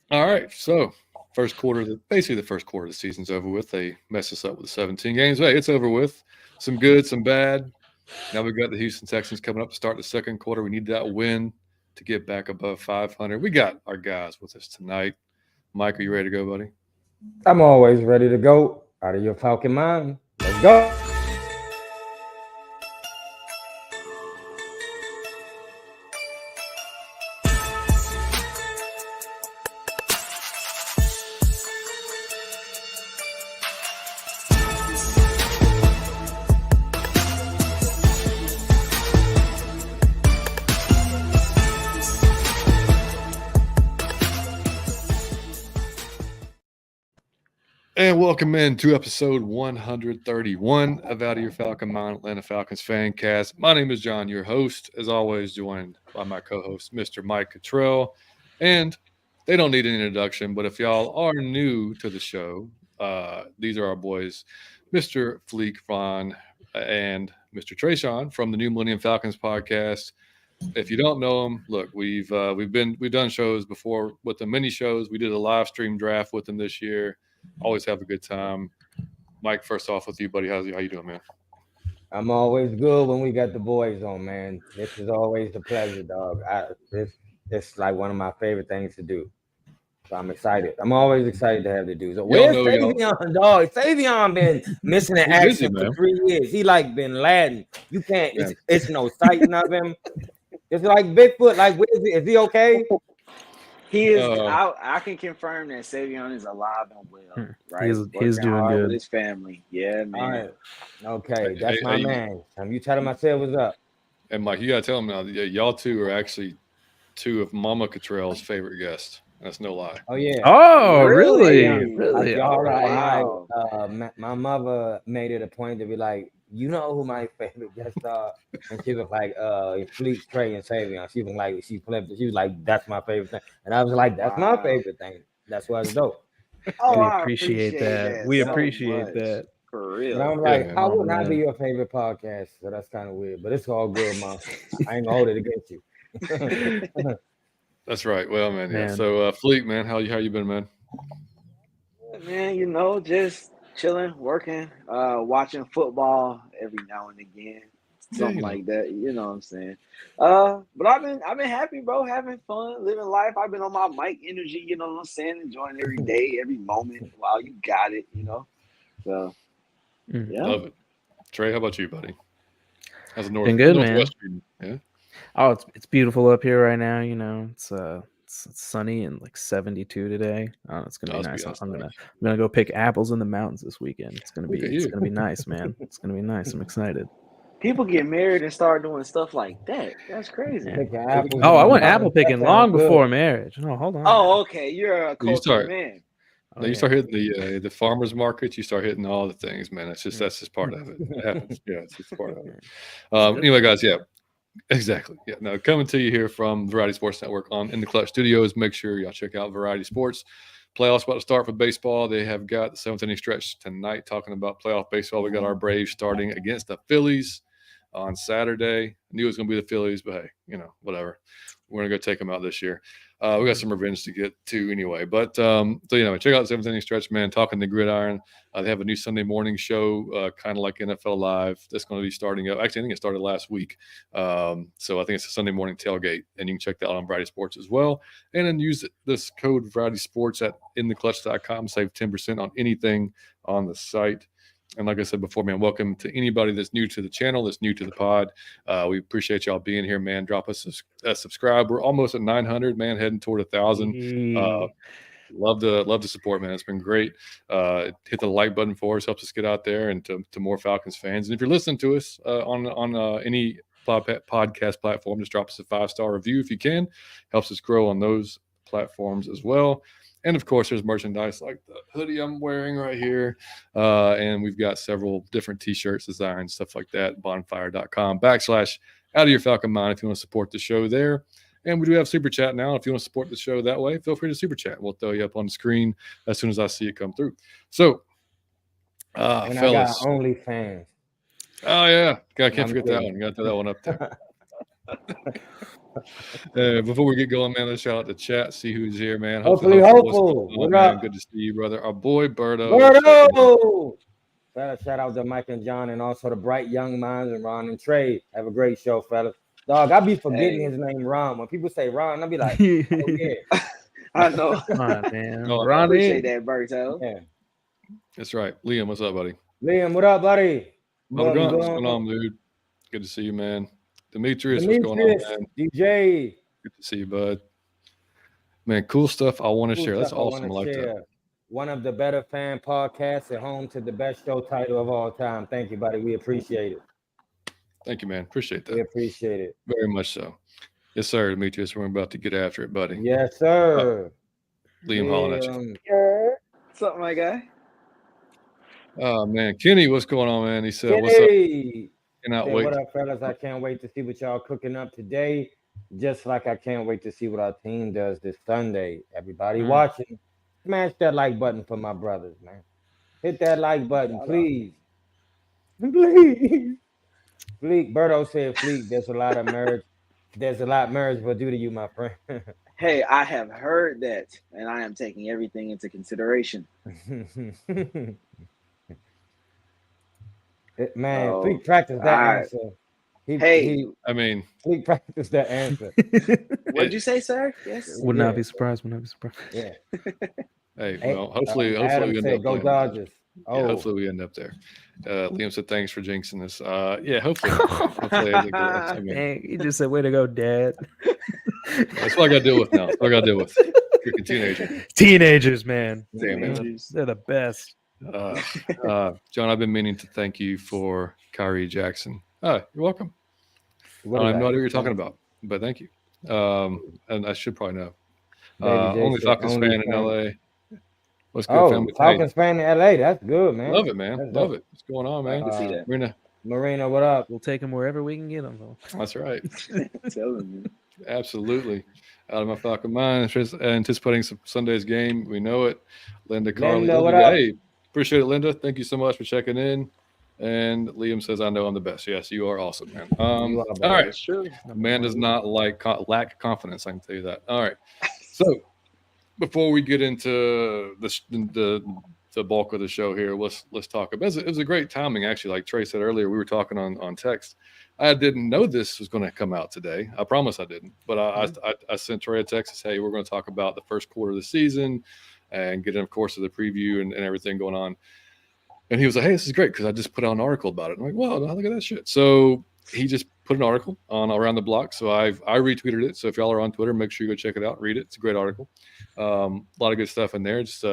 All right, so basically the first quarter of the season's over with. They messed us up with the 17 games. Hey, it's over with. Some good, some bad. Now we've got the Houston Texans coming up to start the second quarter. We need that win to get back above 500. We got our guys with us tonight. Mike, are you ready to go, buddy? I'm always ready to go. Out of your Falcon mind. Let's go. And welcome in to episode 131 of Out of Your Falcon Mind, Atlanta Falcons fan cast. My name is John, your host, as always, joined by my co-host, Mr. Mike Cottrell. And they don't need an introduction, but if y'all are new to the show, these are our boys, Mr. Fleek and Mr. Tre'shon from the New Millennium Falcons podcast. If you don't know them, look, we've done shows before with them, mini shows. We did a live stream draft with them this year. Always have a good time. Mike, first off with you, buddy. How you doing, man? I'm always good when we got the boys on, man. This is always a pleasure, dog. This is like one of my favorite things to do. So I'm excited. I'm always excited to have the dudes. Y'all Where's know y'all. Savion, dog? Savion been missing in He busy, action for man. 3 years. He like Bin Laden. You can't. Yeah. It's no sighting of him. It's like Bigfoot. Like, where is he? Is he okay? He is. I can confirm that Savion is alive and well. Right, He's doing hard good with his family. Yeah, man. All right. Okay, that's Hey, my hey, man. You tell him I said what's up. And Mike, you gotta tell him now. Y'all two are actually two of Mama Cottrell's favorite guests. That's no lie. Oh yeah. Oh, Really? really? Y'all right. Wow. My mother made it a point to be like, you know who my favorite guests are, and she was like, Fleek, Trey, and Savion. She was like, she flipped it. She was like, that's my favorite thing, and I was like, that's my Wow. favorite thing. That's why it's dope. Oh, We I appreciate that. We so appreciate much. that. For And real. I'm Yeah, like, man. how Oh, would I be man. your favorite podcast? So that's kind of weird, but it's all good, mom. I ain't gonna hold it against you. That's right. Well, man, yeah. Man. So, Fleek, man, how you been, man? Man, just chilling, working, watching football every now and again, Yeah, something like that. You know what I'm saying? But I've been happy, bro, having fun, living life. I've been on my mic energy. You know what I'm saying? Enjoying every day, every moment while you got it. So yeah. Love it. Trey, how about you, buddy? How's the Been good, man. Northwest treating you? Yeah. Oh, it's beautiful up here right now. It's sunny and like 72 today. Oh, it's gonna be That's nice. I'm nice. gonna go pick apples in the mountains this weekend. It's Look at you. gonna be nice, man. It's gonna be nice. I'm excited. People get married and start doing stuff like that. That's crazy. Yeah. Picking apples Oh, in I the went mountains, apple that picking sounds long good. before marriage. No, hold on. Oh, okay. You're a You cultured start. man. Oh, You yeah. start hitting the farmers markets. You start hitting all the things, man. That's just part of it. It happens. Yeah, it's just part of it. Anyway, guys, yeah, exactly. Yeah, now coming to you here from Variety Sports Network on In the Clutch Studios. Make sure y'all check out Variety Sports. Playoffs about to start for baseball. They have got the seventh inning stretch tonight. Talking about playoff baseball, we got our Braves starting against the Phillies on Saturday. I knew it was going to be the Phillies, but hey, whatever. We're going to go take them out this year. We got some revenge to get to anyway. But check out the seventh inning stretch, man. Talking the gridiron. They have a new Sunday morning show, kind of like NFL Live. That's going to be starting up. Actually, I think it started last week. So I think it's a Sunday morning tailgate, and you can check that out on Variety Sports as well. And then use this code Variety Sports at intheclutch.com. Save 10% on anything on the site. And like I said before, man, welcome to anybody that's new to the channel, that's new to the pod. We appreciate y'all being here, man. Drop us a subscribe. We're almost at 900, man, heading toward 1,000. Love the support, man. It's been great. Hit the like button for us, helps us get out there and to more Falcons fans. And if you're listening to us on any podcast platform, just drop us a 5-star review if you can. Helps us grow on those platforms as well. And of course, there's merchandise like the hoodie I'm wearing right here. And we've got several different t-shirts, designs, stuff like that. Bonfire.com/out of your Falcon mind if you want to support the show there. And we do have Super Chat now. If you want to support the show that way, feel free to Super Chat. We'll throw you up on the screen as soon as I see it come through. So, And fellas. I got OnlyFans. Oh, yeah. I can't I'm forget that kidding. one. You got to throw that one up there. Before we get going, man, let's shout out the chat. See who's here, man. Hopefully, what's hopeful. going on, What man? up? Good to see you, brother. Our boy Birdo. Birdo! Shout out to Mike and John and also the bright young minds and Ron and Trey. Have a great show, fellas. Dog, I be forgetting his name, Ron. When people say Ron, I be like, oh, yeah. I know. Come on, man. No, I Ronnie. appreciate that, Berto. Yeah. That's right. Liam, what's up, buddy? Liam, what up, buddy? What's going on, dude? Good to see you, man. Demetrius, what's going on, man? DJ. Good to see you, bud. Man, cool stuff I want to share. That's awesome. I like that. One of the better fan podcasts at home to the best show title of all time. Thank you, buddy. We appreciate it. Thank you, man. Appreciate that. We appreciate it. Very much so. Yes, sir, Demetrius. We're about to get after it, buddy. Yes, sir. Liam hollering at you. What's up, my guy? Oh, man. Kenny, what's going on, man? He said, Kenny. what's up? Cannot wait. What up, fellas? I can't wait to see what y'all cooking up today. Just like I can't wait to see what our team does this Sunday. Everybody watching, smash that like button for my brothers, man. Hit that like button, please. Please. Fleek, Berto said, Fleek, there's a lot of marriage. There's a lot marriage will do to you, my friend. Hey, I have heard that, and I am taking everything into consideration. Man, Fleek practiced that answer. Fleek practiced that answer. What did you say, sir? Yes. Would not be surprised. Yeah. Hey, well, hopefully we end up go Dodgers. Yeah, hopefully we end up there. Liam said thanks for jinxing this. Yeah, hopefully Dang, he just said, way to go, Dad. That's what I got to deal with now. That's what I got to deal with. Freaking teenager. Teenagers, man. Damn it. They're the best. John, I've been meaning to thank you for Kyrie Jackson. You're welcome. I have no idea what you're talking about, but thank you. And I should probably know. Only Falcons fan in LA. What's good, family? Falcons fan in LA. That's good, man. Love it, man. Love it. What's going on, man? See that. Marina, what up? We'll take them wherever we can get them, though. That's right. Telling you. Absolutely. Out of my Falcon mind, anticipating some Sunday's game. We know it. Linda, Carly. Hey, appreciate it, Linda. Thank you so much for checking in. And Liam says, I know I'm the best. Yes, you are awesome, man. All right. That's true. Man does not lack confidence. I can tell you that. All right. So before we get into the bulk of the show here, let's talk about it. Was a great timing, actually. Like Trey said earlier, we were talking on text. I didn't know this was going to come out today. I promise I didn't. But I sent Trey a text. Hey, we're going to talk about the first quarter of the season and get in, of course, to the preview and everything going on. And he was like, hey, this is great because I just put out an article about it. I'm like, well, look at that shit. So he just put an article on Around the Block. So I retweeted it. So if y'all are on Twitter, make sure you go check it out, read it. It's a great article. A lot of good stuff in there. Just,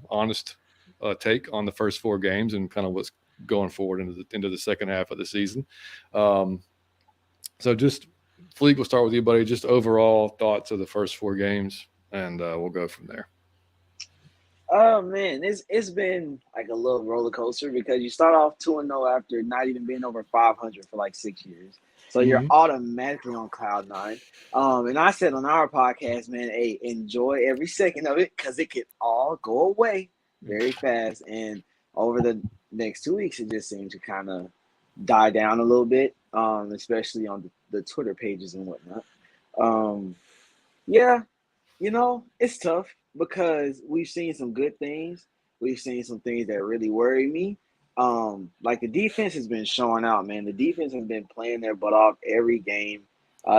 honest take on the first four games and kind of what's going forward into the second half of the season. So just, Fleek, we'll start with you, buddy. Just overall thoughts of the first four games, and we'll go from there. Oh man, it's been like a little roller coaster because you start off 2-0 after not even being over 500 for like 6 years, so you're automatically on cloud nine. And I said on our podcast, man, hey, enjoy every second of it because it could all go away very fast. And over the next 2 weeks, it just seemed to kind of die down a little bit, especially on the Twitter pages and whatnot. It's tough. Because we've seen some good things. We've seen some things that really worry me. Like the defense has been showing out, man. The defense has been playing their butt off every game.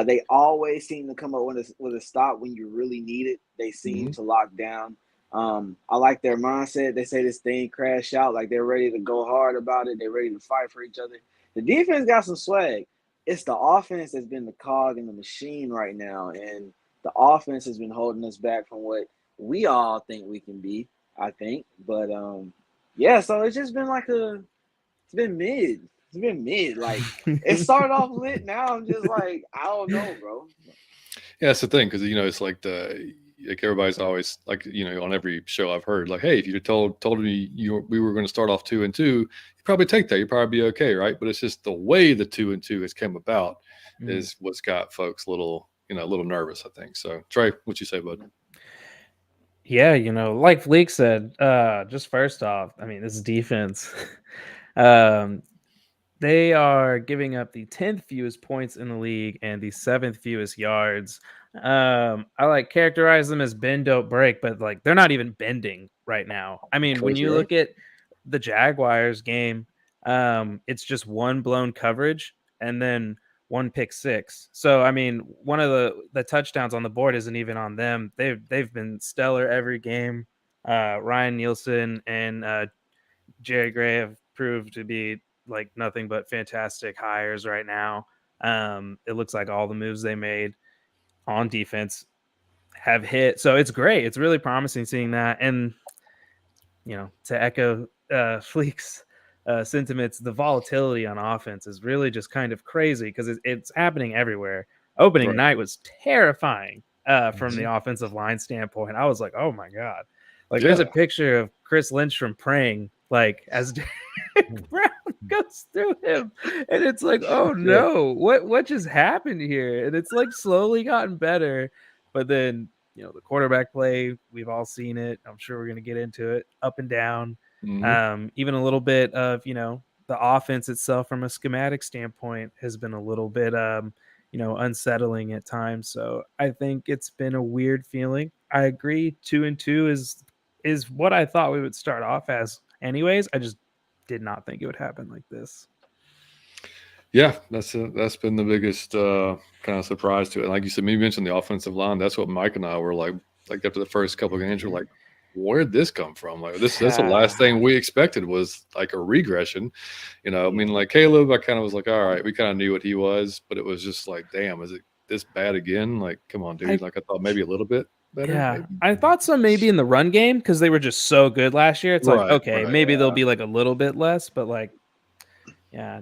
They always seem to come up with a stop when you really need it. They seem to lock down. I like their mindset. They say this thing crash out. Like they're ready to go hard about it. They're ready to fight for each other. The defense got some swag. It's the offense that's been the cog in the machine right now. And the offense has been holding us back from what we all think we can be, I think. But so it's just been it's been mid. It's been mid. Like it started off lit. Now I'm just like, I don't know, bro. Yeah, that's the thing, because it's like everybody's always like, on every show I've heard, like, hey, if you told me we were going to start off 2-2, you'd probably take that. You'd probably be okay, right? But it's just the way the 2-2 has come about is what's got folks a little nervous, I think. So Trey, what you say, bud? Yeah, like Fleek said, just first off, I mean, this defense, They are giving up the 10th fewest points in the league and the 7th fewest yards. I like characterize them as bend don't break, but like they're not even bending right now. I mean, when you look at the Jaguars game, it's just one blown coverage and then one pick six. So I mean, one of the touchdowns on the board isn't even on them. They've been stellar every game. Ryan Nielsen and Jerry Gray have proved to be like nothing but fantastic hires right now. It looks like all the moves they made on defense have hit. So it's great. It's really promising seeing that. And, you know, to echo Fleek's sentiments, the volatility on offense is really just kind of crazy because it's happening everywhere. Opening night was terrifying from the offensive line standpoint. I was like, oh my God. Like there's a picture of Chris Lindstrom praying like as Derek Brown goes through him, and it's like, oh no, what just happened here? And it's like slowly gotten better, but then you know the quarterback play, we've all seen it. I'm sure we're gonna get into it, up and down. Even a little bit of the offense itself from a schematic standpoint has been a little bit unsettling at times. So I think it's been a weird feeling. I agree, 2-2 is what I thought we would start off as. Anyways, I just did not think it would happen like this. Yeah, that's been the biggest kind of surprise to it. And like you said, you mentioned the offensive line. That's what Mike and I were like after the first couple of games, we're like, where'd this come from? Like that's the last thing we expected was like a regression. I mean, like Caleb, I kind of was like, all right, we kind of knew what he was, but it was just like, damn, is it this bad again? Like, come on, dude. I thought maybe a little bit better. Yeah, maybe. I thought so maybe in the run game because they were just so good last year. It's like, okay, maybe they'll be like a little bit less, but like, yeah.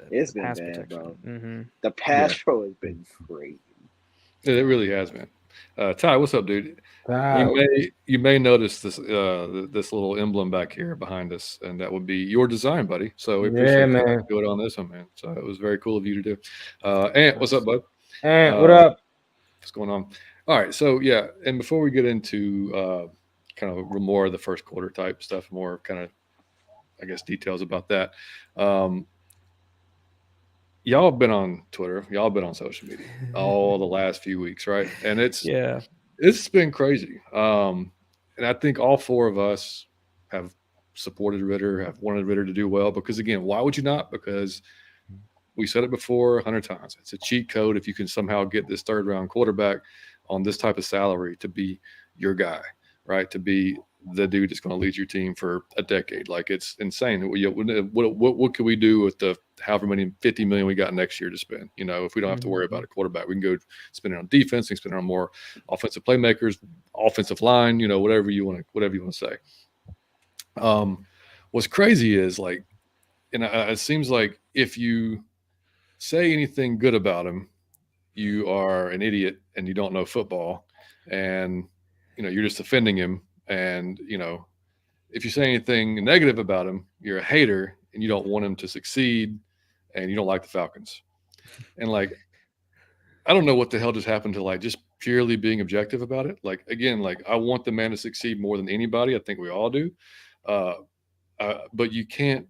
It's been bad, bro. The pass pro has been great. It really has, man. Ty, what's up, dude? You may notice this this little emblem back here behind us, and that would be your design, buddy. So we appreciate you do it on this one, man. So it was very cool of you to do. Ant, what's up, bud? Ant, what up? What's going on? All right, so yeah, and before we get into kind of more of the first quarter type stuff, more kind of, I guess, details about that. Y'all have been on Twitter, y'all have been on social media all the last few weeks, right? And it's been crazy. And I think all four of us have supported Ridder, have wanted Ridder to do well, because again, why would you not? Because we said it before 100 times. It's a cheat code if you can somehow get this third round quarterback on this type of salary to be your guy, right? To be the dude that's going to lead your team for a decade. Like, it's insane. What can we do with the however many 50 million we got next year to spend? If we don't have to worry about a quarterback, we can go spend it on defense, we can spend it on more offensive playmakers, offensive line, whatever you want to say. What's crazy is like, it seems like if you say anything good about him, you are an idiot and you don't know football, and you're just offending him. And if you say anything negative about him, you're a hater and you don't want him to succeed, and you don't like the Falcons. And like, I don't know what the hell just happened to like just purely being objective about it. Like, again, like I want the man to succeed more than anybody. I think we all do. But you can't,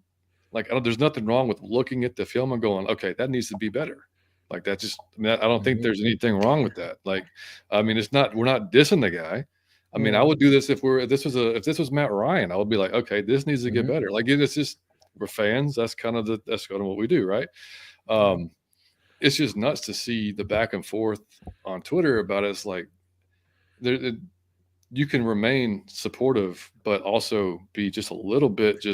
like, there's nothing wrong with looking at the film and going, okay, that needs to be better. Like, that just, I don't think there's anything wrong with that. Like, I mean, we're not dissing the guy. I mean, I would do this if this was Matt Ryan. I would be like, okay, this needs to get better. Like, it's just, we're fans. That's kind of what we do, right? It's just nuts to see the back and forth on Twitter about it. It's like, you can remain supportive, but also be just a little bit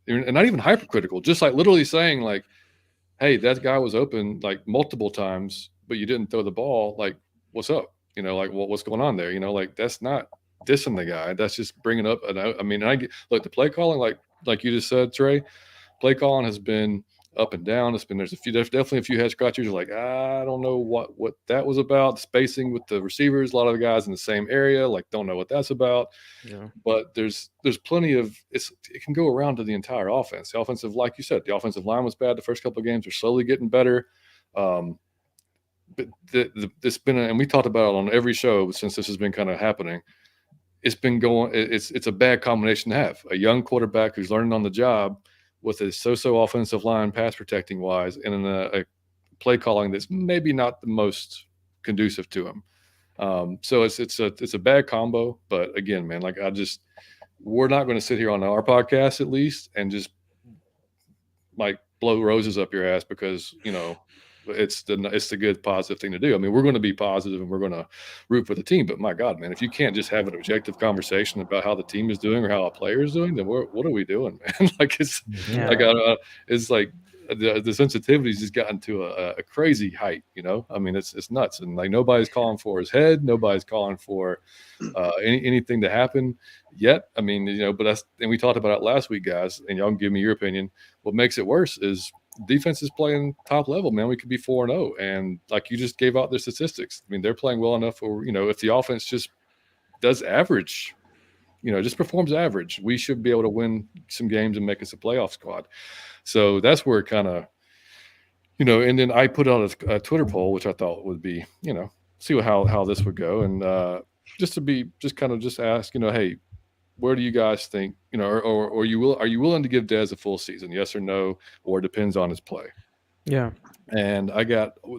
and not even hypercritical, just like literally saying like, hey, that guy was open like multiple times, but you didn't throw the ball. Like, what's up? Like, what's going on there? Like, that's not dissing the guy. That's just bringing up. I mean, look, the play calling, like you just said, Trey, play calling has been up and down. There's definitely a few head scratchers. Like, I don't know what that was about. Spacing with the receivers, a lot of the guys in the same area, like, don't know what that's about. Yeah. But there's plenty of it can go around to the entire offense. The offensive, like you said, the offensive line was bad the first couple of games. They're slowly getting better. But it's been, and we talked about it on every show since this has been kind of happening. It's been going. It's a bad combination to have a young quarterback who's learning on the job with a so-so offensive line, pass protecting wise, and in a play calling that's maybe not the most conducive to him. So it's a bad combo. But again, man, like we're not going to sit here on our podcast at least and just like blow roses up your ass because it's the good positive thing to do. I mean, we're going to be positive and we're going to root for the team. But my God, man, if you can't just have an objective conversation about how the team is doing or how a player is doing, then what are we doing, man? Like it's like the sensitivity's just gotten to a crazy height. I mean, it's nuts, and like nobody's calling for his head, nobody's calling for anything to happen yet. I mean, but and we talked about it last week, guys, and y'all can give me your opinion. What makes it worse is defense is playing top level, man. We could be 4-0, and like you just gave out their statistics. I mean, they're playing well enough for if the offense just does average, just performs average, we should be able to win some games and make us a playoff squad. So that's where it kind of, and then I put out a Twitter poll, which I thought would be, see how this would go, and just ask, hey, where do you guys think, or are you willing to give Dez a full season, yes or no, or it depends on his play? Yeah. And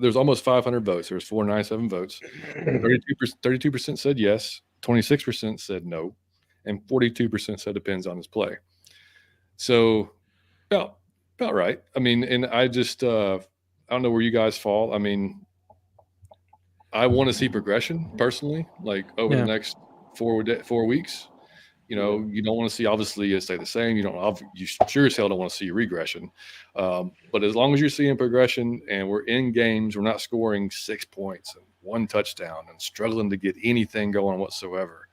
there's almost 500 votes. There's 497 votes. 32% said yes, 26% said no, and 42% said depends on his play. So about right. I mean, and I just I don't know where you guys fall. I mean, I want to see progression personally, like over the next 4 weeks. You don't want to see obviously it stay the same. You sure as hell don't want to see regression. But as long as you're seeing progression and we're in games, we're not scoring 6 points and 1 touchdown and struggling to get anything going whatsoever,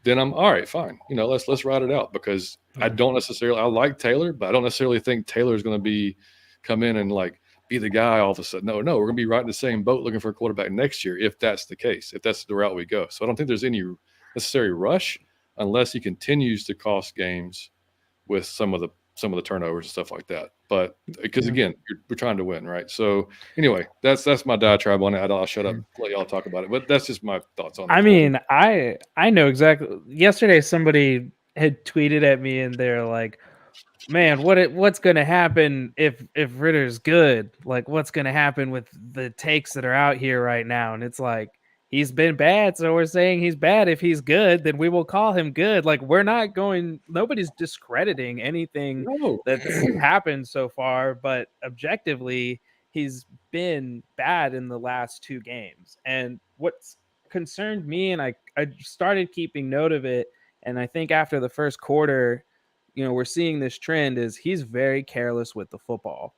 then I'm all right, fine. Let's ride it out, because I like Taylor, but I don't necessarily think Taylor's going to come in and like be the guy all of a sudden. No, we're going to be right in the same boat looking for a quarterback next year if that's the case, if that's the route we go. So I don't think there's any necessary rush unless he continues to cost games with some of the turnovers and stuff like that. But because again, we're trying to win, right? So anyway, that's my diatribe on it. I'll shut up, let y'all talk about it. But that's just my thoughts on it. I mean, I know exactly. Yesterday, somebody had tweeted at me and they're like, "Man, what's going to happen if Ridder's good? Like, what's going to happen with the takes that are out here right now?" And it's like, he's been bad, so we're saying he's bad. If he's good, then we will call him good. Like, nobody's discrediting anything that's happened so far, but objectively, he's been bad in the last 2 games. And what's concerned me, and I started keeping note of it, and I think after the first quarter, we're seeing this trend, is he's very careless with the football.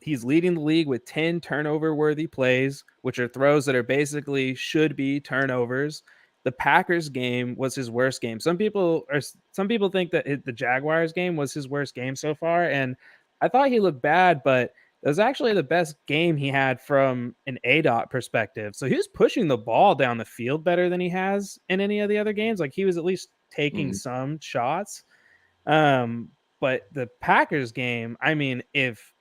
He's leading the league with 10 turnover-worthy plays, which are throws that are basically should be turnovers. The Packers game was his worst game. Some people think that the Jaguars game was his worst game so far, and I thought he looked bad, but it was actually the best game he had from an ADOT perspective. So he was pushing the ball down the field better than he has in any of the other games. Like, he was at least taking some shots. But the Packers game, I mean, if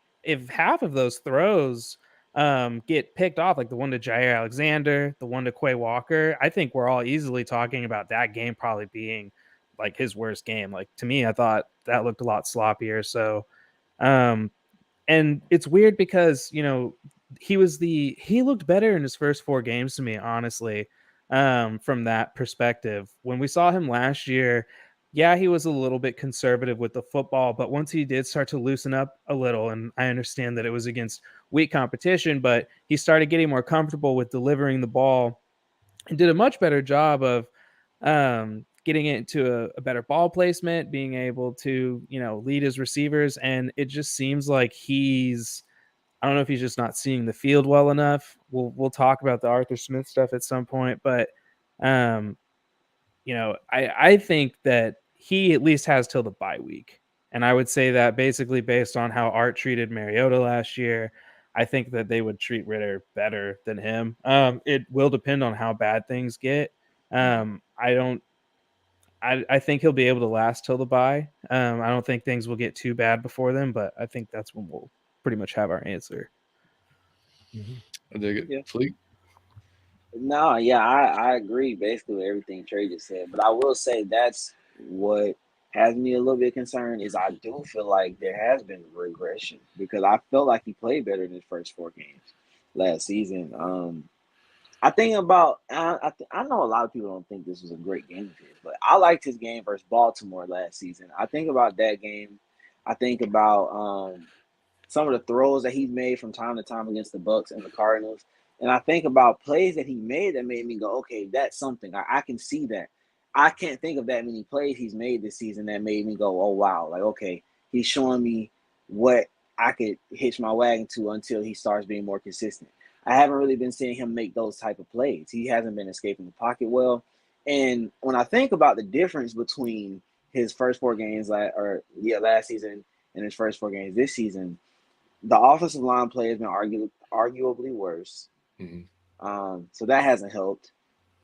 half of those throws get picked off, like the one to Jair Alexander, the one to Quay Walker, I think we're all easily talking about that game probably being like his worst game. Like, to me, I thought that looked a lot sloppier. So, and it's weird because, he looked better in his first 4 games to me, honestly, from that perspective. When we saw him last year, yeah, he was a little bit conservative with the football, but once he did start to loosen up a little, and I understand that it was against weak competition, but he started getting more comfortable with delivering the ball and did a much better job of getting it into a better ball placement, being able to, lead his receivers. And it just seems like I don't know if he's just not seeing the field well enough. We'll talk about the Arthur Smith stuff at some point, but I think that he at least has till the bye week. And I would say that basically based on how Art treated Mariota last year, I think that they would treat Ridder better than him. It will depend on how bad things get. I think he'll be able to last till the bye. I don't think things will get too bad before then, but I think that's when we'll pretty much have our answer. I dig it. Yeah. Fleek? No, yeah, I agree basically with everything Trey just said. But I will say that's what has me a little bit concerned is I do feel like there has been regression because I felt like he played better in his first 4 games last season. I think about I know a lot of people don't think this was a great game of his, but I liked his game versus Baltimore last season. I think about that game. I think about some of the throws that he's made from time to time against the Bucks and the Cardinals, and I think about plays that he made that made me go, okay, that's something. I can see that. I can't think of that many plays he's made this season that made me go, oh wow, like okay, he's showing me what I could hitch my wagon to until he starts being more consistent. I haven't really been seeing him make those type of plays. He hasn't been escaping the pocket well. And when I think about the difference between his first 4 games last season and his first 4 games this season, the offensive line play has been arguably worse. So that hasn't helped.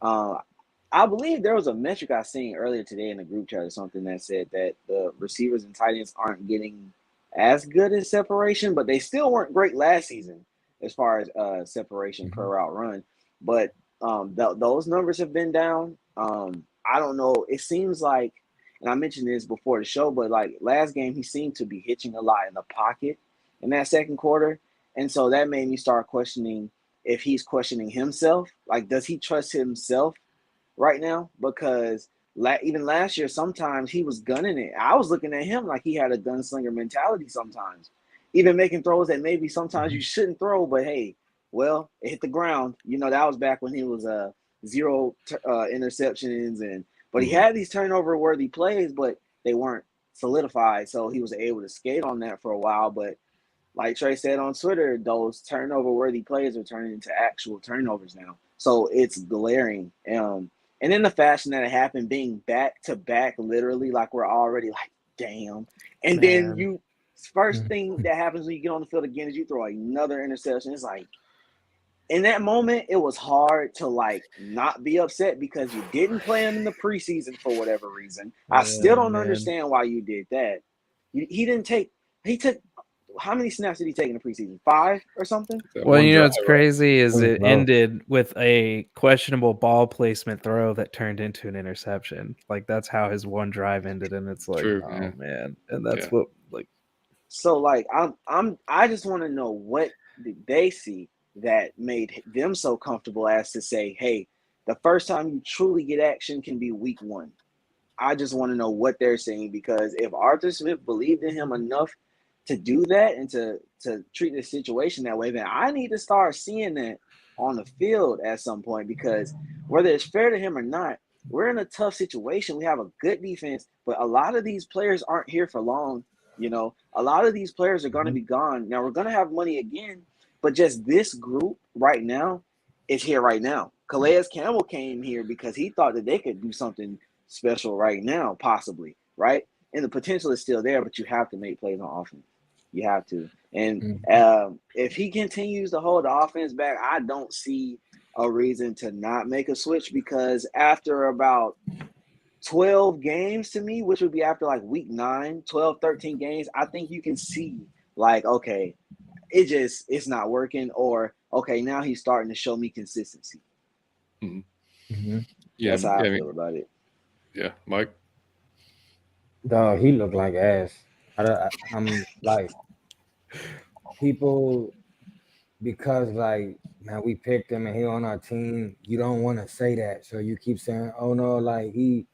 I believe there was a metric I seen earlier today in the group chat or something that said that the receivers and tight ends aren't getting as good as separation, but they still weren't great last season as far as separation per route run. But those numbers have been down. I don't know. It seems like, and I mentioned this before the show, but like last game, he seemed to be hitching a lot in the pocket in that second quarter. And so that made me start questioning if he's questioning himself. Like, does he trust himself right now? Because even last year, sometimes he was gunning it. I was looking at him like he had a gunslinger mentality sometimes, even making throws that maybe sometimes you shouldn't throw, but hey, well, it hit the ground. You know, that was back when he was 0 interceptions, but he had these turnover-worthy plays, but they weren't solidified, so he was able to skate on that for a while. But like Trey said on Twitter, those turnover-worthy plays are turning into actual turnovers now. So it's glaring. And in the fashion that it happened, being back-to-back, literally, like we're already like, damn. And then first thing that happens when you get on the field again is you throw another interception. It's like, in that moment, it was hard to like not be upset because you didn't play him in the preseason for whatever reason. I still don't understand why you did that. He took how many snaps did he take in the preseason? 5 or something? Well, you know what's crazy is it ended with a questionable ball placement throw that turned into an interception. Like that's how his one drive ended, and it's like, man, and that's what like. So like I just want to know what did they see that made them so comfortable as to say, hey, the first time you truly get action can be week 1. I just want to know what they're saying, because if Arthur Smith believed in him enough to do that and to treat the situation that way, then I need to start seeing that on the field at some point, because whether it's fair to him or not, we're in a tough situation. We have a good defense, but a lot of these players aren't here for long. You know, a lot of these players are going to be gone. Now we're going to have money again, but just this group right now is here right now. Calais Campbell came here because he thought that they could do something special right now, possibly, right? And the potential is still there, but you have to make plays on offense. You have to. And if he continues to hold the offense back, I don't see a reason to not make a switch, because after about 12 games to me, which would be after like week 9, 12, 13 games, I think you can see like, okay, it's not working, or okay, now he's starting to show me consistency. Yeah, that's how I feel about it. Yeah, Mike. Dog, he looked like ass. I'm like, people, because like, man, we picked him and he on our team. You don't want to say that, so you keep saying, "Oh no, like he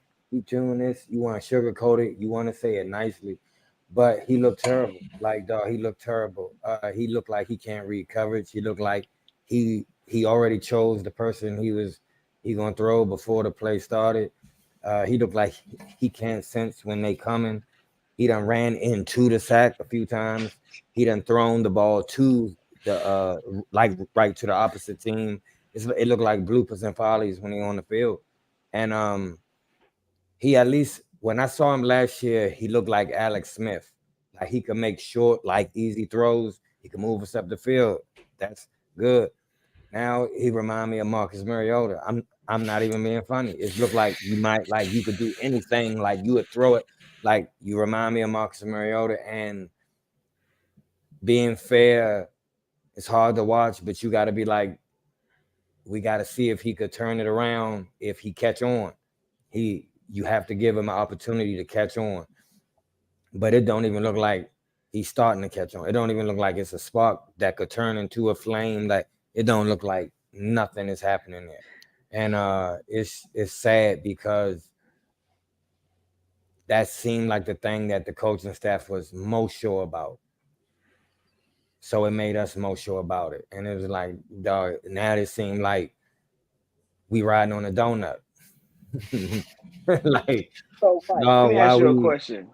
doing this." You want to sugarcoat it. You want to say it nicely, but he looked terrible. Like, dog, he looked terrible. He looked like he can't read coverage. He looked like he already chose the person he gonna throw before the play started. He looked like he can't sense when they coming. He done ran into the sack a few times. He done thrown the ball to the like right to the opposite team. It looked like bloopers and follies when he on the field. And he, at least when I saw him last year, he looked like Alex Smith. Like he could make short, like easy throws. He could move us up the field. That's good. Now he remind me of Marcus Mariota. I'm not even being funny. It looked like you could do anything, like you would throw it. Like, you remind me of Marcus Mariota. And being fair, it's hard to watch, but you got to be like, we got to see if he could turn it around, if he catch on. you have to give him an opportunity to catch on. But it don't even look like he's starting to catch on. It don't even look like it's a spark that could turn into a flame. Like, it don't look like nothing is happening there. And it's sad because that seemed like the thing that the coaching staff was most sure about. So it made us most sure about it. And it was like, dog, now it seemed like we riding on a donut. Like, So, Mike, no, let me why ask you a we? question.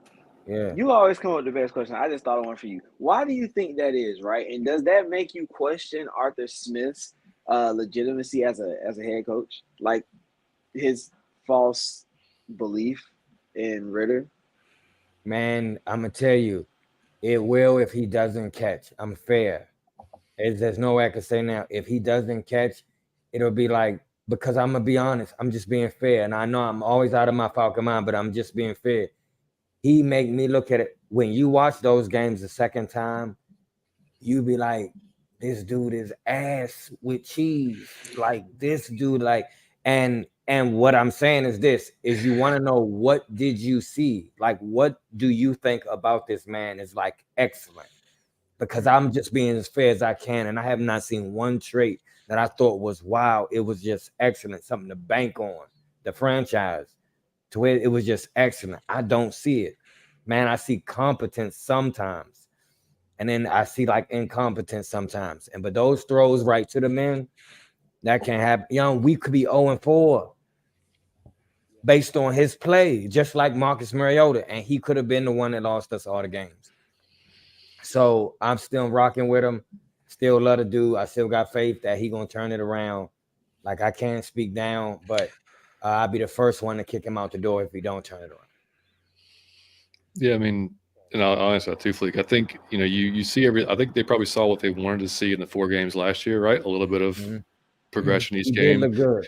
Yeah, You always come up with the best question. I just thought of one for you. Why do you think that is, right? And does that make you question Arthur Smith's legitimacy as a head coach? Like his false belief in Ridder? man, I'm gonna tell you, it will if he doesn't catch. I'm fair. There's no way I can say now. If he doesn't catch, it'll be like, because I'm gonna be honest, I'm just being fair. And I know I'm always out of my Falcon mind, but I'm just being fair. He make me look at it. When you watch those games the second time, you be like, this dude is ass with cheese. Like, this dude, like, and what I'm saying is this, is you want to know, what did you see? Like, what do you think about this man is like excellent? Because I'm just being as fair as I can, and I have not seen one trait that I thought was wow. It was just excellent, something to bank on, the franchise, to where it was just excellent. I don't see it, man. I see competence sometimes, and then I see like incompetence sometimes. But those throws right to the men, that can't happen. We could be 0-4 based on his play, just like Marcus Mariota, and he could have been the one that lost us all the games. So I'm still rocking with him. Still love the dude. I still got faith that he gonna turn it around. Like, I can't speak down, but I'll be the first one to kick him out the door if he don't turn it around. Yeah, I mean, and I'll answer that too, Fleek. I think, you see I think they probably saw what they wanted to see in the 4 games last year, right? A little bit of progression each He game. did look good.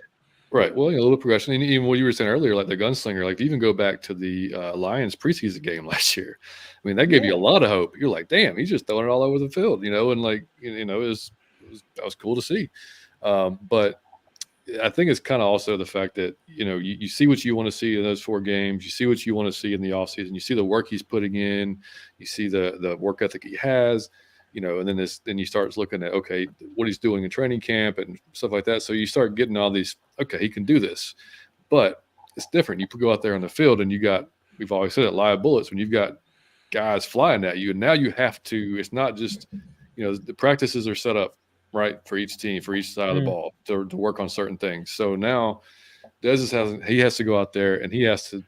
Right. Well, a little progression. And even what you were saying earlier, like the gunslinger, like to even go back to the Lions preseason game last year. I mean, that gave you a lot of hope. You're like, damn, he's just throwing it all over the field, and like, that was cool to see. But I think it's kind of also the fact that, you see what you want to see in those 4 games. You see what you want to see in the offseason. You see the work he's putting in. You see the work ethic he has, and then you start looking at, okay, what he's doing in training camp and stuff like that. So you start getting all these, okay, he can do this. But it's different. You go out there on the field and we've always said it, live bullets. When you've got guys flying at you, and now you have to, it's not just, the practices are set up right for each team, for each side of the ball to work on certain things. So now he has to go out there and he has to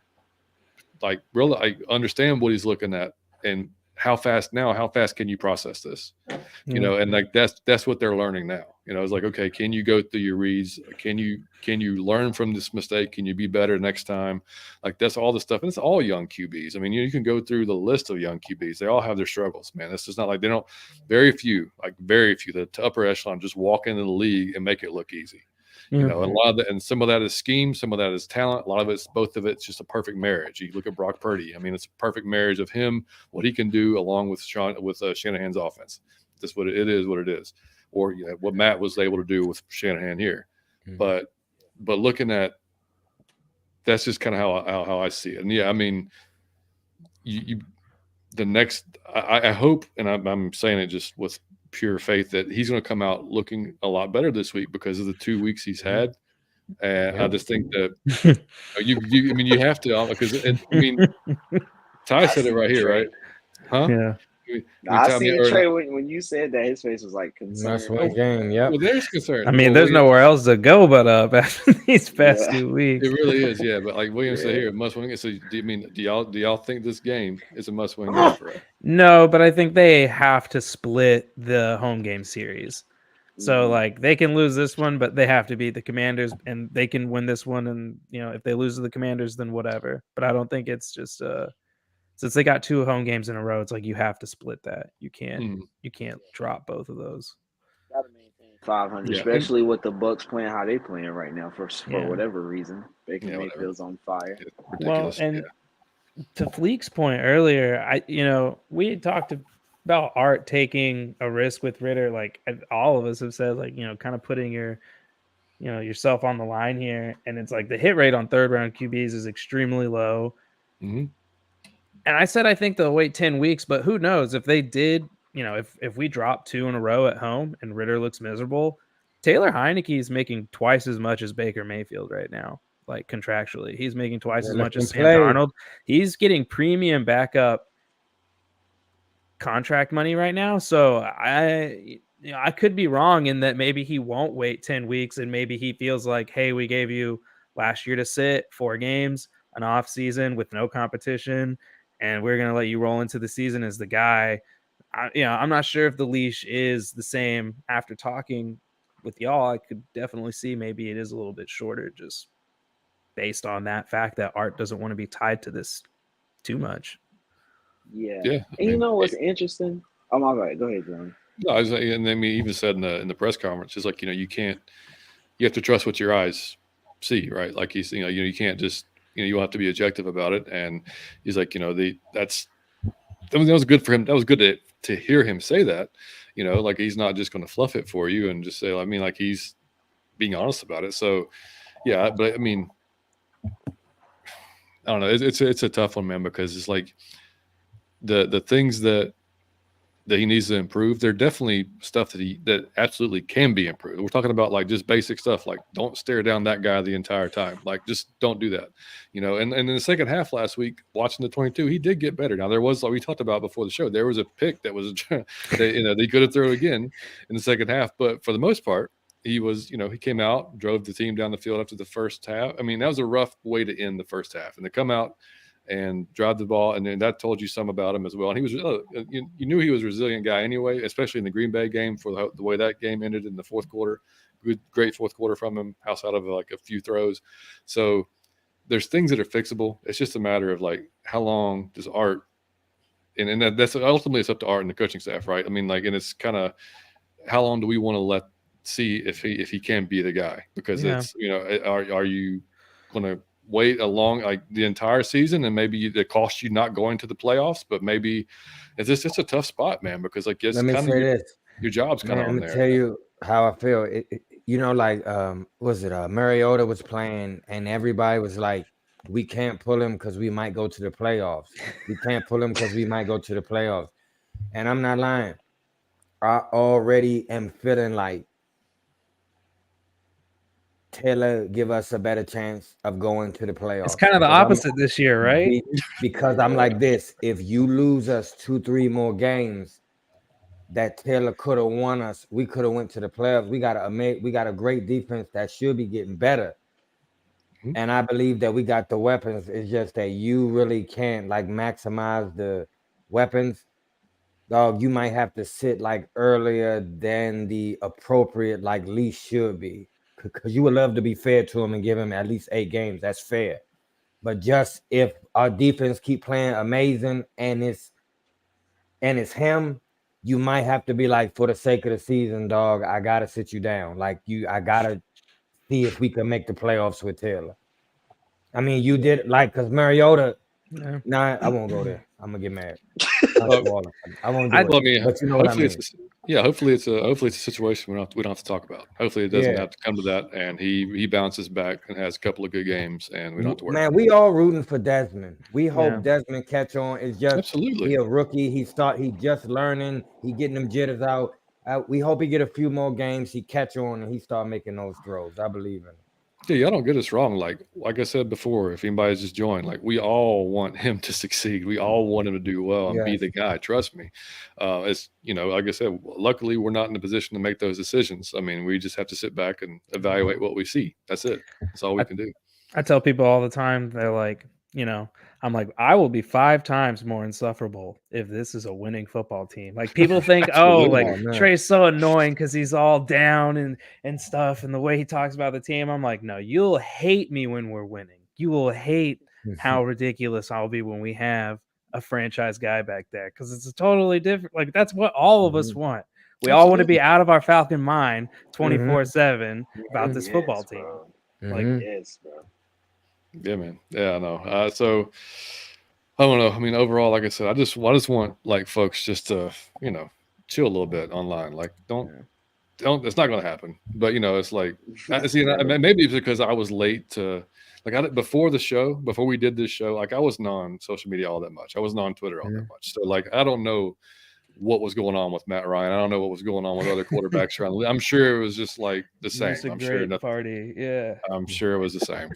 like really understand what he's looking at and how fast can you process this, and like that's what they're learning now. It's like, okay, can you go through your reads? Can you learn from this mistake? Can you be better next time? Like, that's all the stuff. And it's all young QBs. I mean, you can go through the list of young QBs. They all have their struggles, man. It's just not like very few, the upper echelon just walk into the league and make it look easy. And a lot of that, and some of that is scheme, some of that is talent. A lot of both of it's just a perfect marriage. You look at Brock Purdy. I mean, it's a perfect marriage of him, what he can do, along with Shanahan's offense. That's what it is. What it is, or what Matt was able to do with Shanahan here. But looking at, that's just kind of how I see it. And I mean, I hope, and I'm saying it just with pure faith, that he's going to come out looking a lot better this week because of the 2 weeks he's had. And I just think that you have to, because Ty said it right here, right? Huh? Yeah. I seen it, Trey, when you said that, his face was like concerned. That's one game. Yep. Well, there's concern. I mean, there's nowhere else to go but up after these past 2 weeks. It really is, yeah. But like William said here, must win. So do y'all think this game is a must win game for us? No, but I think they have to split the home game series. So like, they can lose this one, but they have to beat the Commanders, and they can win this one. And if they lose to the Commanders, then whatever. But I don't think it's just since they got 2 home games in a row, it's like you have to split that. You can't drop both of those. Gotta maintain 500, especially with the Bucks playing how they playing right now for whatever reason. Baker Mayfield's on fire. Well, and to Fleek's point earlier, we had talked about Art taking a risk with Ridder. Like, all of us have said, like, kind of putting your yourself on the line here, and it's like the hit rate on third round QBs is extremely low. Mm-hmm. And I said I think they'll wait 10 weeks, but who knows if they did, if we drop 2 in a row at home and Ridder looks miserable, Taylor Heineke is making twice as much as Baker Mayfield right now, like contractually. He's making twice as much as Sam Darnold. He's getting premium backup contract money right now. So I could be wrong in that maybe he won't wait 10 weeks and maybe he feels like, hey, we gave you last year to sit 4 games, an off season with no competition, and we're going to let you roll into the season as the guy. I'm not sure if the leash is the same after talking with y'all. I could definitely see maybe it is a little bit shorter just based on that fact that Art doesn't want to be tied to this too much. Yeah. Yeah. And you know what's interesting? Oh, my God. Go ahead, John. No, and then he even said in the press conference, it's like, you have to trust what your eyes see, right? Like he's, you can't just, you have to be objective about it. And he's like, that was good for him. That was good to hear him say that, like he's not just going to fluff it for you and just say, like he's being honest about it. So, yeah, but I mean, I don't know. It's a tough one, man, because it's like the things that he needs to improve. They're definitely stuff that absolutely can be improved. We're talking about like just basic stuff, like don't stare down that guy the entire time. Like just don't do that, And in the second half last week, watching the 22, he did get better. Now there was, like we talked about before the show, there was a pick that was, they could have thrown again in the second half, but for the most part, he was, he came out, drove the team down the field after the first half. I mean, that was a rough way to end the first half, and to come out and drive the ball, and then that told you some about him as well. And he was, you knew he was a resilient guy anyway, especially in the Green Bay game for the way that game ended in the fourth quarter. Great fourth quarter from him, outside of like a few throws. So there's things that are fixable. It's just a matter of like how long does Art, and that's ultimately it's up to Art and the coaching staff, right? I mean, like, and it's kind of how long do we want to see if he can be the guy, because it's are you going to wait like the entire season, and maybe it costs you not going to the playoffs, but maybe it's just a tough spot, man, because like let me say this, your job's kind of on there. Let me tell you how I feel. Mariota was playing and everybody was like, we can't pull him because we might go to the playoffs. We can't pull him because we might go to the playoffs. And I'm not lying. I already am feeling like Taylor give us a better chance of going to the playoffs. It's kind of the opposite this year, right? Because I'm like this. If you lose us 2-3 more games that Taylor could have won us, we could have went to the playoffs. We got a great defense that should be getting better. Mm-hmm. And I believe that we got the weapons. It's just that you really can't like maximize the weapons. Dog, you might have to sit like earlier than the appropriate like leash should be. Because you would love to be fair to him and give him at least 8 games. That's fair. But just if our defense keep playing amazing and it's him, you might have to be like, for the sake of the season, dog, I gotta sit you down. Like I gotta see if we can make the playoffs with Taylor. I mean, you did like because Mariota. Yeah. Nah, I won't go there. I'm gonna get mad. I won't do it. But you know what I mean. Hopefully it's a situation we don't have to talk about. Hopefully it doesn't have to come to that, and he bounces back and has a couple of good games, and we don't have to worry. Man, we all rooting for Desmond. We hope Desmond catch on. It's just absolutely he a rookie. He just learning. He getting them jitters out. We hope he get a few more games. He catch on and he start making those throws. I believe in him. Yeah, y'all don't get us wrong. Like I said before, if anybody's just joined, like we all want him to succeed. We all want him to do well and be the guy. Trust me. It's like I said, luckily we're not in a position to make those decisions. I mean, we just have to sit back and evaluate what we see. That's it. That's all we can do. I tell people all the time, they're like, I'm like, I will be 5 times more insufferable if this is a winning football team. Like people think, Trey's so annoying because he's all down and stuff, and the way he talks about the team. I'm like, no, you'll hate me when we're winning. You will hate how ridiculous I'll be when we have a franchise guy back there, because it's a totally different. Like that's what all of us want. We all want to be out of our Falcon mind 24/7 about this football team. Like yes, bro. Yeah, man. Yeah, I know. So I don't know. I mean, overall, like I said, I just want like folks just to, chill a little bit online. Like don't It's not going to happen. But it's like, maybe it's because I was late to, like, before the show, before we did this show, like I wasn't on social media all that much. I wasn't on Twitter all that much. So like, I don't know what was going on with Matt Ryan. I don't know what was going on with other quarterbacks around. I'm sure it was just like the same. Just a I'm great sure nothing, party. Yeah. I'm sure it was the same.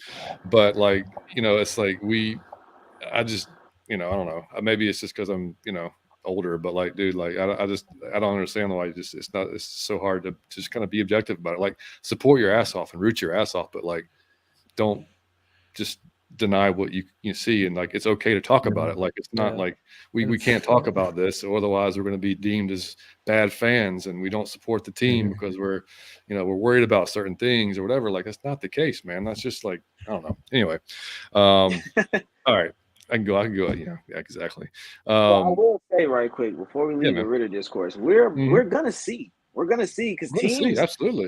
But like, it's like I just, I don't know. Maybe it's just because I'm, older, but like, dude, like I don't understand why it's so hard to just kind of be objective about it. Like, support your ass off and root your ass off, but like, don't just deny what you see, and like, it's okay to talk about it. Like, it's not like we can't talk about this, or otherwise we're going to be deemed as bad fans and we don't support the team because we're worried about certain things or whatever. Like, that's not the case, man. That's just like, I don't know. Anyway, all right. I can go. Yeah, exactly. Well, I will say right quick before we leave the Ridder discourse, we're gonna see. We're gonna see because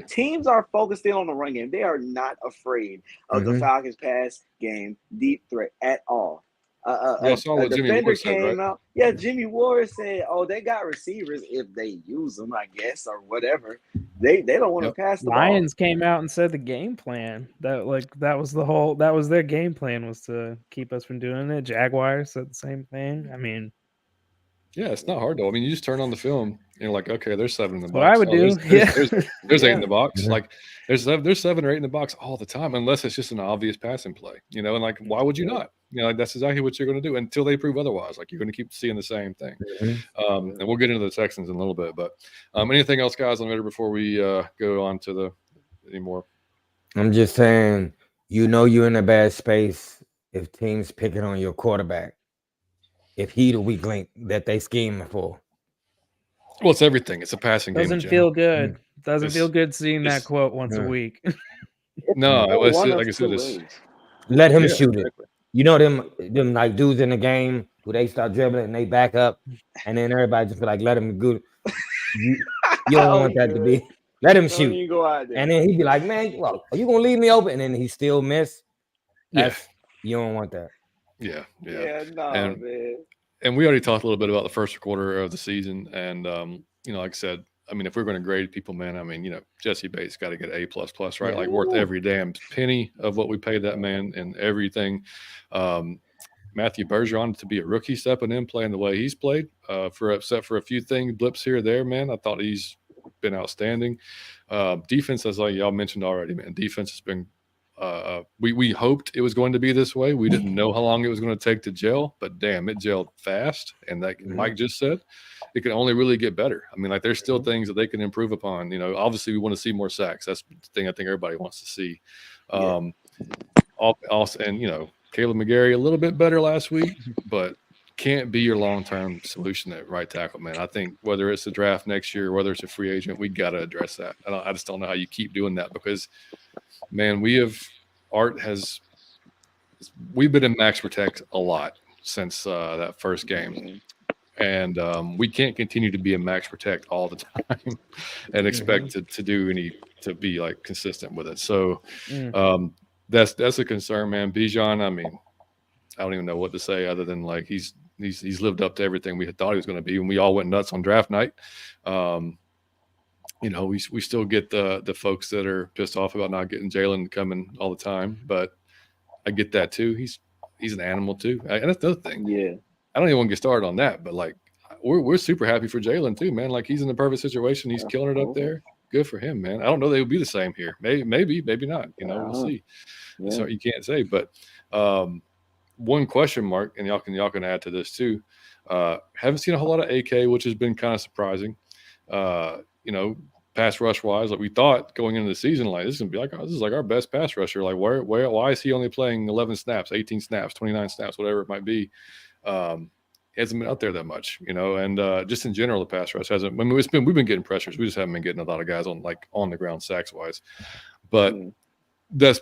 teams are focused in on the run game. They are not afraid of the Falcons' pass game deep threat at all. A defender came out. Yeah, Jimmy Ward said, "Oh, they got receivers if they use them, I guess, or whatever. They don't want to pass the Lions ball." came out and said the game plan that was their game plan, was to keep us from doing it. Jaguars said the same thing. I mean, yeah, it's not hard though. I mean, you just turn on the film and you're like, okay, there's 7 in the box. What I would do. There's 8 in the box. Like, there's 7 or 8 in the box all the time, unless it's just an obvious passing play. And like, why would you not? Like, that's exactly what you're going to do until they prove otherwise. Like, you're going to keep seeing the same thing. And we'll get into the Texans in a little bit. But anything else, guys, on Ridder before we go on to any more? I'm just saying, you're in a bad space if teams picking on your quarterback. If he the weak link that they scheming for. Well, it's everything. It's a passing game. Doesn't feel good. Doesn't feel good seeing that quote once a week. No, like I said, let him shoot it. You know them like dudes in the game who they start dribbling and they back up, and then everybody just be like, let him go. You don't want that to be. Let him shoot. You go out there. And then he'd be like, man, well, are you gonna leave me open? And then he still miss. You don't want that. Yeah. Man. And we already talked a little bit about the first quarter of the season, and like I said, I mean, if we're going to grade people, man, I mean, Jesse Bates got to get A++, right? Like, worth every damn penny of what we paid that man and everything. Matthew Bergeron to be a rookie stepping in, playing the way he's played, except for a few blips here or there, man. I thought he's been outstanding. Defense, as like y'all mentioned already, man, defense has been. We hoped it was going to be this way. We didn't know how long it was going to take to gel, but damn, it gelled fast. And like Mike just said, it can only really get better. I mean, like, there's still things that they can improve upon. Obviously we want to see more sacks. That's the thing I think everybody wants to see. Also, and Caleb McGarry a little bit better last week, but can't be your long-term solution at right tackle, man. I think whether it's a draft next year, whether it's a free agent, we got to address that. I just don't know how you keep doing that, because man, we've been in max protect a lot since that first game, and we can't continue to be in max protect all the time and expect to be like consistent with it. So that's a concern, man. Bijan, I mean, I don't even know what to say other than like he's lived up to everything we had thought he was going to be, and we all went nuts on draft night. We still get the folks that are pissed off about not getting Jalen coming all the time, but I get that too. He's an animal too, and that's the other thing. Yeah, I don't even want to get started on that, but like we're super happy for Jalen too, man. Like, he's in the perfect situation. He's killing it up there. Good for him, man. I don't know they would be the same here. Maybe not. We'll see. Yeah. So you can't say, but one question mark, and y'all can add to this too. Haven't seen a whole lot of AK, which has been kind of surprising. Pass rush wise, like we thought going into the season, like this is gonna be like, this is like our best pass rusher. Like, why is he only playing 11 snaps, 18 snaps, 29 snaps, whatever it might be? He hasn't been out there that much, and just in general, the pass rush hasn't. I mean, we've been getting pressures. We just haven't been getting a lot of guys on the ground sacks wise. But that's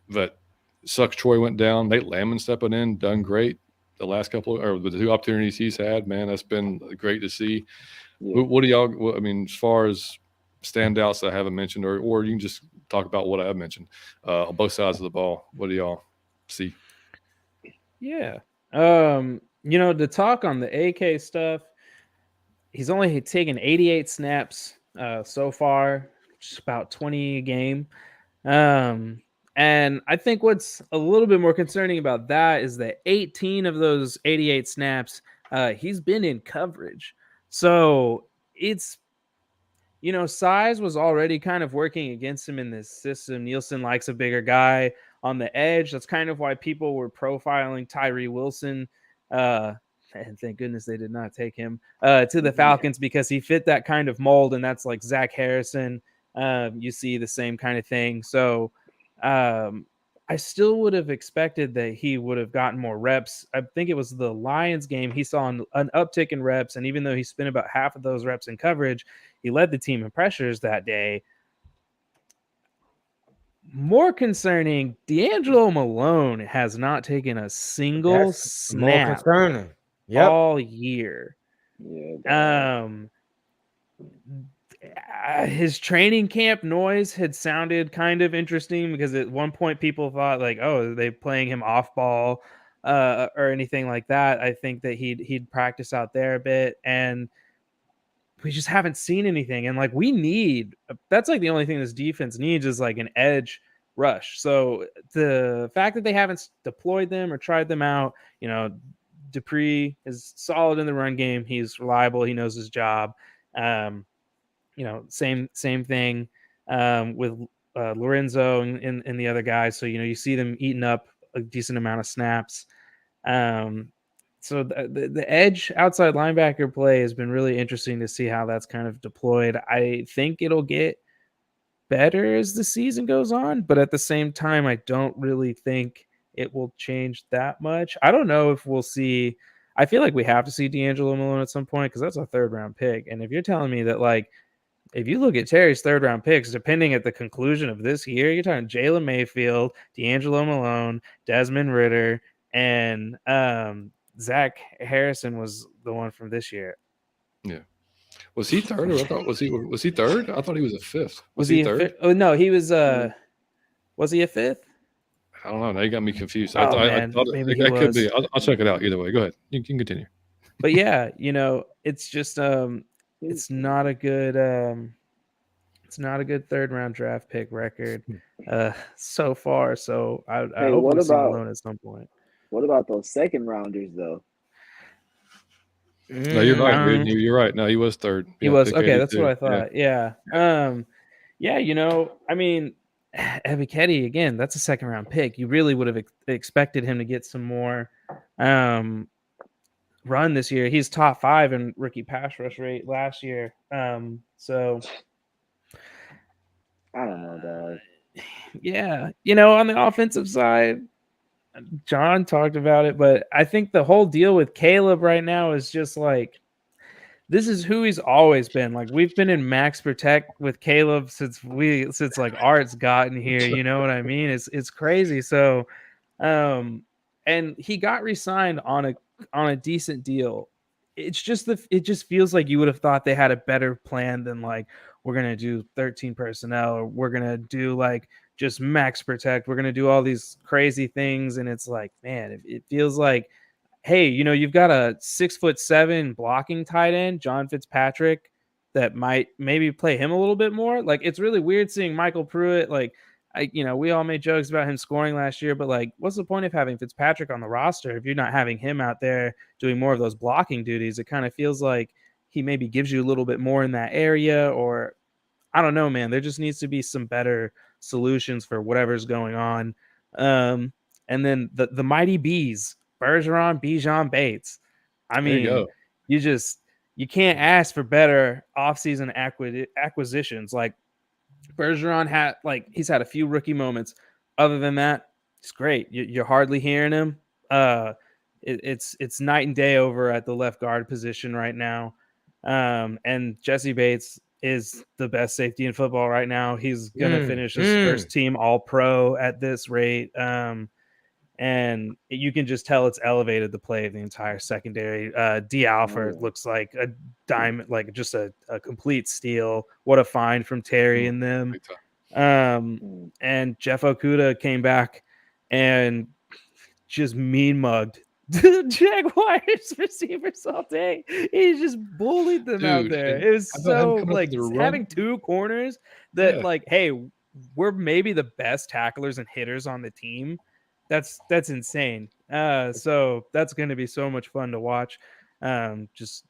but sucks. Troy went down. Nate Landman stepping in, done great. The last the 2 opportunities he's had, man, that's been great to see. Yeah. What do y'all? I mean, as far as standouts that I haven't mentioned, or you can just talk about what I have mentioned on both sides of the ball. What do y'all see? Yeah. To talk on the AK stuff, he's only taken 88 snaps so far, just about 20 a game. And I think what's a little bit more concerning about that is that 18 of those 88 snaps, he's been in coverage. So it's, size was already kind of working against him in this system. Nielsen likes a bigger guy on the edge. That's kind of why people were profiling Tyree Wilson. And thank goodness they did not take him to the Falcons because he fit that kind of mold, and that's like Zach Harrison. You see the same kind of thing. So I still would have expected that he would have gotten more reps. I think it was the Lions game. He saw an uptick in reps, and even though he spent about half of those reps in coverage, he led the team in pressures that day. More concerning, D'Angelo Malone has not taken a single snap all year. Yeah, his training camp noise had sounded kind of interesting because at one point people thought like, oh, are they playing him off ball or anything like that. I think that he'd practice out there a bit, and we just haven't seen anything. And like that's like the only thing this defense needs is like an edge rush. So the fact that they haven't deployed them or tried them out, Dupree is solid in the run game. He's reliable. He knows his job. Same thing with Lorenzo and the other guys. So, you see them eating up a decent amount of snaps. So the edge outside linebacker play has been really interesting to see how that's kind of deployed. I think it'll get better as the season goes on, but at the same time, I don't really think it will change that much. I don't know if we'll see. I feel like we have to see D'Angelo Malone at some point because that's a 3rd round pick. And if you're telling me that, like, if you look at Terry's 3rd round picks, depending at the conclusion of this year, you're talking Jalen Mayfield, D'Angelo Malone, Desmond Ridder, and Zach Harrison was the one from this year. Yeah. Was he 3rd? Or I thought was he 3rd? I thought he was a 5th. Was he 3rd? Oh no, he was. Was he a 5th? I don't know. Now you got me confused. I thought maybe that could be. I'll check it out either way. Go ahead. You can continue. But yeah, it's just it's not a good 3rd round draft pick record so far. So I hope we'll see Malone at some point. What about those 2nd rounders though? No, you're right, dude. You're right. No, he was 3rd. He was okay. That's what I thought. Yeah. I mean, Ebiketie, again, that's a 2nd round pick. You really would have expected him to get some more run this year. He's top 5 in rookie pass rush rate last year. So I don't know, dog. Yeah, on the offensive side, John talked about it, but I think the whole deal with Caleb right now is just like, this is who he's always been. Like, we've been in max protect with Caleb since like Art's gotten here. You know what I mean? It's crazy. So, and he got re-signed on a decent deal. It just feels like you would have thought they had a better plan than like, we're gonna do 13 personnel, or we're gonna do like just max protect. We're gonna do all these crazy things, and it's like, man, it feels like, hey, you've got a 6'7" blocking tight end, John Fitzpatrick, that might maybe play him a little bit more. Like, it's really weird seeing Michael Pruitt. Like, we all made jokes about him scoring last year, but like, what's the point of having Fitzpatrick on the roster if you're not having him out there doing more of those blocking duties? It kind of feels like he maybe gives you a little bit more in that area, or I don't know, man. There just needs to be some better solutions for whatever's going on. And then the mighty bees, Bergeron, Bijan, Bates. I mean, you can't ask for better offseason acquisitions. Like, Bergeron he's had a few rookie moments. Other than that, it's great. You're hardly hearing him. It's night and day over at the left guard position right now. And Jesse Bates is the best safety in football right now. He's gonna finish his first team All-Pro at this rate. And you can just tell it's elevated the play of the entire secondary. D. Alford looks like a diamond, like just a complete steal. What a find from Terry and them. And Jeff Okudah came back and just mean mugged the Jaguars receivers all day. He just bullied them out Dude, there. and It was how about him so coming up like with the run? having two corners that Yeah. like, hey, we're maybe the best tacklers and hitters on the team. That's insane. So that's going to be so much fun to watch. Just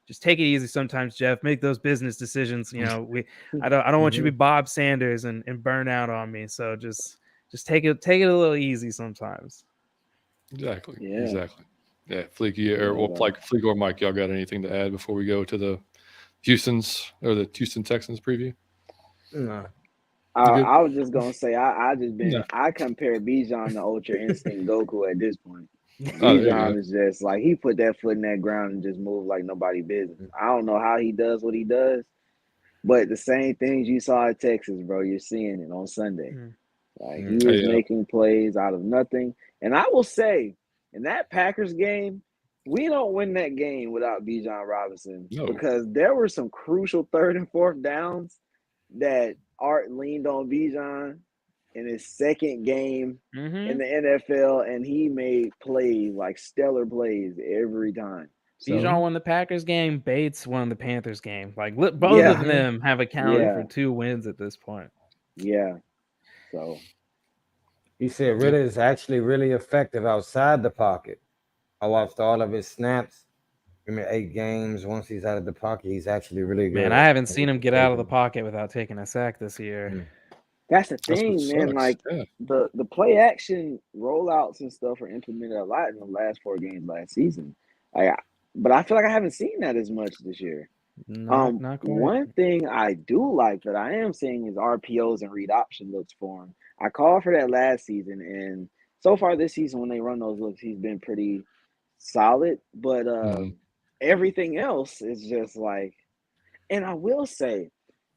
just take it easy sometimes, Jeff. Make those business decisions. I don't want you to be Bob Sanders and burn out on me. So just take it a little easy sometimes. Exactly. Yeah. Exactly. Yeah. Fleeky Fleek or Mike, y'all got anything to add before we go to the Houston Texans preview? No. I was just gonna say I compare Bijan to Ultra Instinct Goku at this point. Bijan is just like he put that foot in that ground and just moved like nobody business. I don't know how he does what he does, but the same things you saw at Texas, bro, you're seeing it on Sunday. Like he is making plays out of nothing. And I will say, in that Packers game, we don't win that game without Bijan Robinson because there were some crucial 3rd and 4th downs that Art leaned on Bijan in his second game in the NFL, and he made plays, like stellar plays every time. So, Bijan won the Packers game. Bates won the Panthers game. Like both of them have accounted for 2 wins at this point. Yeah. So he said Ridder is actually really effective outside the pocket. I watched all of his snaps. I mean, 8 games. Once he's out of the pocket, he's actually really good. Man, I haven't seen him get out of the pocket without taking a sack this year. That's the thing, man. Like the play action rollouts and stuff are implemented a lot in the last 4 games last season. But I feel like I haven't seen that as much this year. Not quite. One thing I do like that I am seeing is RPOs and read option looks for him. I called for that last season, and so far this season when they run those looks, he's been pretty solid. But everything else is just like, and I will say,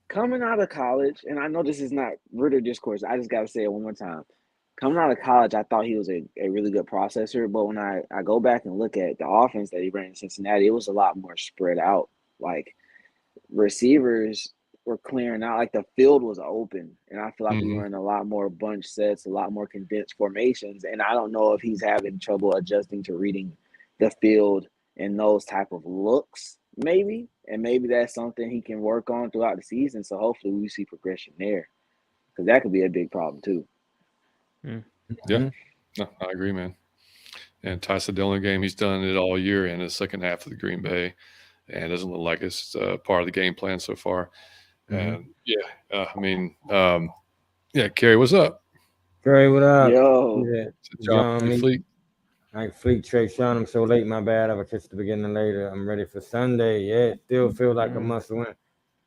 coming out of college, and I know this is not Ridder Discourse, I just got to say it one more time. Coming out of college, I thought he was a really good processor, but when I go back and look at the offense that he ran in Cincinnati, it was a lot more spread out. Like, receivers were clearing out, like the field was open, and I feel like we were in a lot more bunch sets, a lot more condensed formations, and I don't know if he's having trouble adjusting to reading the field and those type of looks, maybe, and maybe that's something he can work on throughout the season, so hopefully we see progression there, because that could be a big problem too. Yeah, no, I agree, man. And Tyson Dillon game, he's done it all year in the second half of the Green Bay, and it doesn't look like it's part of the game plan so far. And Kerry, what's up? Kerry, what up? Yo, Fleek. Like Fleek and Tre'shon, I'm so late, my bad. I will catch the beginning later. I'm ready for Sunday. Yeah, it still feels like a must win.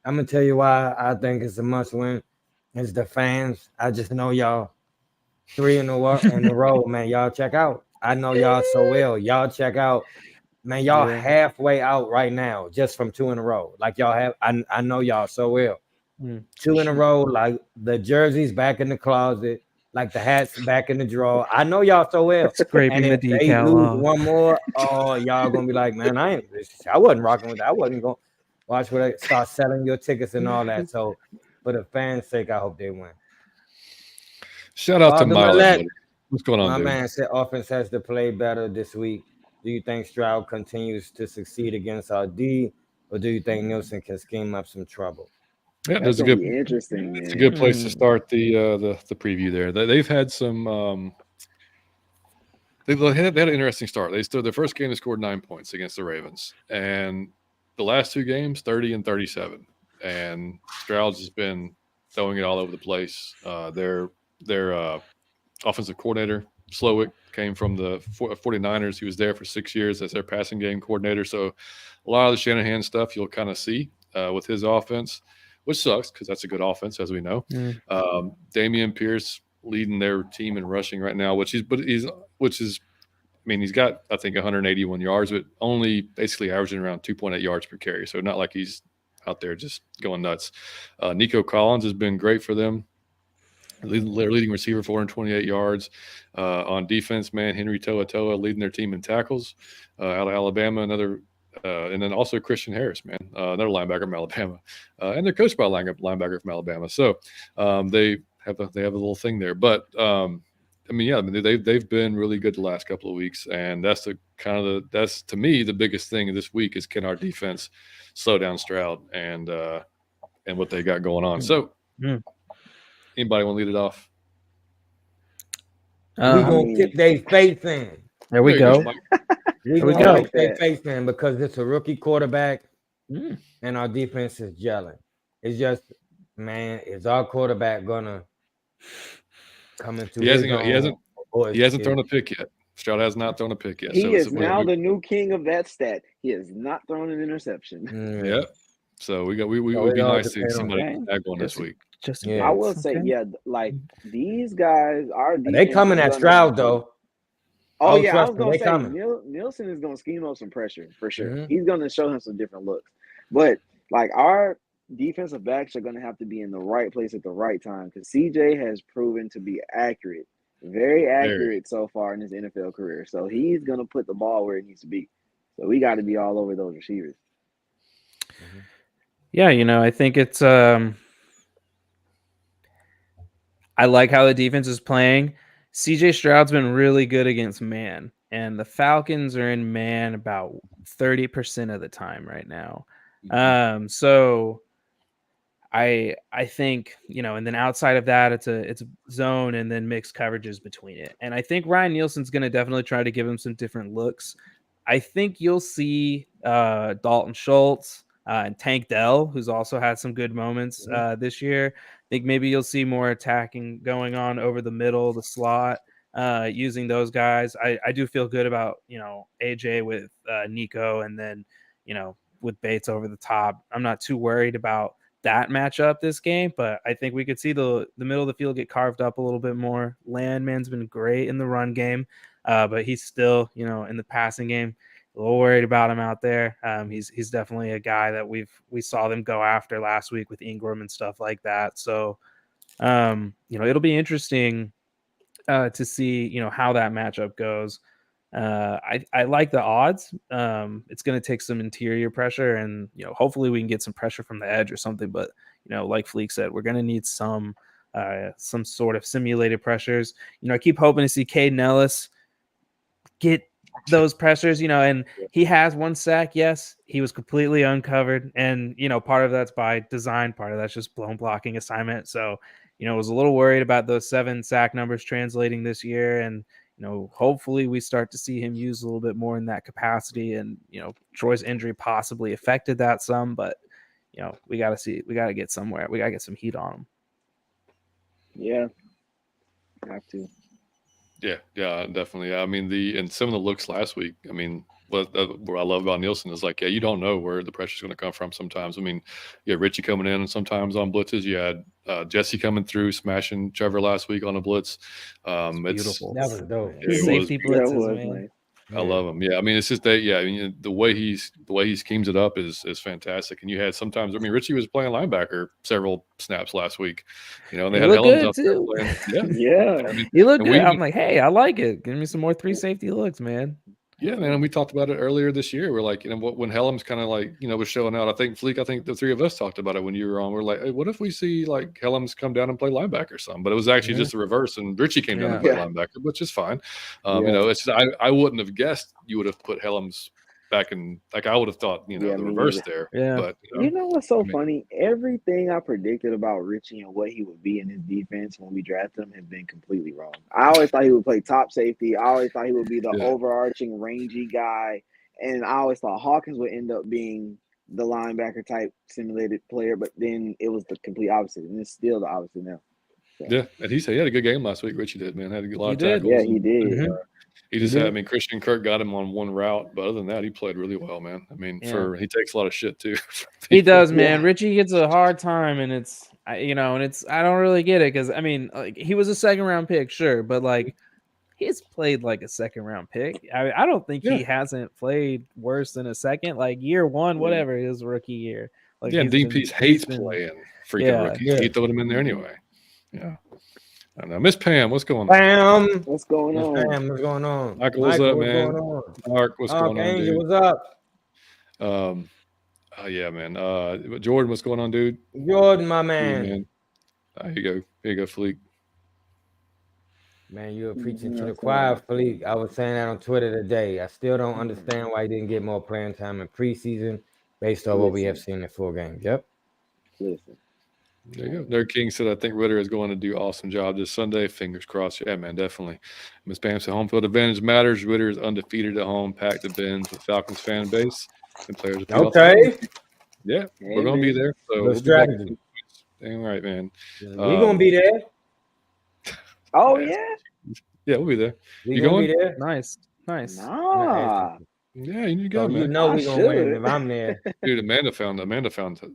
I'm gonna tell you why I think it's a must win. It's the fans. I just know y'all 3 in a row, man. Y'all check out. I know y'all so well. Y'all check out. Man, y'all halfway out right now just from 2 in a row. Like y'all have, I know y'all so well. 2 in a row, like the jerseys back in the closet, like the hats back in the drawer. I know y'all so well. Scraping and if the decal they lose off. one more, y'all gonna be like, man, I wasn't rocking with that. I wasn't going to watch where they start selling your tickets and all that. So for the fans' sake, I hope they win. Shout out to Miley. What's going on, my dude? Man said offense has to play better this week. Do you think Stroud continues to succeed against our D, or do you think Nielsen can scheme up some trouble? Yeah, that's gonna be interesting. It's a good place to start the preview there. They've had some. They had an interesting start. Their first game they scored 9 points against the Ravens, and the last 2 games 30 and 37. And Stroud's has been throwing it all over the place. Their offensive coordinator Slowick came from the 49ers. He was there for 6 years as their passing game coordinator. So a lot of the Shanahan stuff you'll kind of see with his offense, which sucks because that's a good offense, as we know. Damian Pierce leading their team in rushing right now, he's got, I think, 181 yards, but only basically averaging around 2.8 yards per carry. So not like he's out there just going nuts. Nico Collins has been great for them. Leading receiver, 428 yards. On defense, man, Henry To'oTo'o leading their team in tackles. Out of Alabama, another, and then also Christian Harris, man, another linebacker from Alabama, and they're coached by a linebacker from Alabama. So they have a little thing there. But I mean, yeah, I mean, they've been really good the last couple of weeks, and that's to me the biggest thing this week is can our defense slow down Stroud and what they got going on. So, anybody want to lead it off? We gonna kick their face in. There we go. We we gonna go. kick their face in because it's a rookie quarterback, and our defense is gelling. It's just, man, is our quarterback gonna come into He hasn't thrown a pick yet. Stroud has not thrown a pick yet. He is now the new king of that stat. He has not thrown an interception. Yeah. So we would be nice to see somebody tag on this week. I will say, like these guys are. They coming at Stroud though. Oh yeah, I was gonna say Nielsen is gonna scheme up some pressure for sure. He's gonna show him some different looks, but like our defensive backs are gonna have to be in the right place at the right time because CJ has proven to be accurate, very accurate so far in his NFL career. So he's gonna put the ball where it needs to be. So we got to be all over those receivers. Yeah, I think it's. I like how the defense is playing. CJ Stroud's been really good against man, and the Falcons are in man about 30% of the time right now. So I think, and then outside of that, it's a zone and then mixed coverages between it. And I think Ryan Nielsen's going to definitely try to give him some different looks. I think you'll see Dalton Schultz and Tank Dell, who's also had some good moments this year. I think maybe you'll see more attacking going on over the middle, the slot, using those guys. I do feel good about, AJ with Nico and then, with Bates over the top. I'm not too worried about that matchup this game, but I think we could see the middle of the field get carved up a little bit more. Landman's been great in the run game, but he's still, in the passing game, a little worried about him out there. He's definitely a guy that we saw them go after last week with Ingram and stuff like that. So, it'll be interesting to see, how that matchup goes. I like the odds. It's going to take some interior pressure, and hopefully we can get some pressure from the edge or something. But like Fleek said, we're going to need some sort of simulated pressures. I keep hoping to see Caden Ellis get those pressures, and he has one sack. Yes, he was completely uncovered, and part of that's by design, part of that's just blown blocking assignment. So I was a little worried about those 7 sack numbers translating this year, and hopefully we start to see him used a little bit more in that capacity. And Troy's injury possibly affected that some, but we got to get somewhere. We got to get some heat on him. Yeah, have to. Yeah, definitely. I mean, and some of the looks last week. I mean, what I love about Nielsen is like, you don't know where the pressure's going to come from sometimes. I mean, you had Richie coming in, and sometimes on blitzes, you had Jesse coming through, smashing Trevor last week on a blitz. It's beautiful. That was dope. Safety blitzes, man. Nice. I love him. Yeah, I mean, it's just that. Yeah, I mean, the way he schemes it up is fantastic. And you had sometimes. I mean, Richie was playing linebacker several snaps last week. And they had Helms up there playing. Yeah. I mean, he looked good. I'm like, hey, I like it. Give me some more 3 safety looks, man. Yeah, man. And we talked about it earlier this year. We're like, when Helms kind of like, was showing out. I think Fleek. I think the 3 of us talked about it when you were on. We're like, hey, what if we see like Helms come down and play linebacker or something? But it was actually just the reverse, and Richie came down and played linebacker, which is fine. It's just, I wouldn't have guessed you would have put Helms back in. Like I would have thought, the reverse there. Yeah. But What's so funny? Everything I predicted about Richie and what he would be in his defense when we drafted him has been completely wrong. I always thought he would play top safety. I always thought he would be the overarching rangy guy. And I always thought Hawkins would end up being the linebacker type simulated player, but then it was the complete opposite. And it's still the opposite now. So. Yeah, and he had a good game last week. Richie did, man. Had a lot of tackles. Yeah, he did. He just had, Christian Kirk got him on one route, but other than that, he played really well, man. I mean, he takes a lot of shit too. He does, man. Richie gets a hard time, and I don't really get it because like he was a 2nd-round pick, sure, but like he's played like a 2nd-round pick. I don't think he hasn't played worse than a second, like year 1, whatever his rookie year. Like DP's hates playing freaking rookies. He threw him in there anyway. Yeah. I don't know. Miss Pam, what's going on? Pam, what's going on? Pam, what's going on? Michael, what's up, man? Mark, what's going on, Angel, dude? what's up? Yeah, man. Jordan, what's going on, dude? Jordan, my man. Here you go, Fleek. Man, you were preaching You to know the what I'm choir, saying? Fleek. I was saying that on Twitter today. I still don't understand why he didn't get more playing time in preseason based on what we have Listen, seen in full games. Yep. listen. There you go. Nerd King said, I think Ridder is going to do awesome job this Sunday. Fingers crossed. Yeah, man, definitely. Miss Pam said, home field advantage matters. Ridder is undefeated at home, packed to bins with Falcons fan base, and players will feed off the Okay. energy. Yeah, we're going to be Amen. there. So Good we'll be back. strategy. Dang right, man. We gonna be there. Oh Yeah, yeah? yeah, we'll be there. We You gonna going? be there. Nice. I'm not asking Nah. you. Yeah, you need to So go, you man. know I we gonna win should. if I'm there. Dude, Amanda found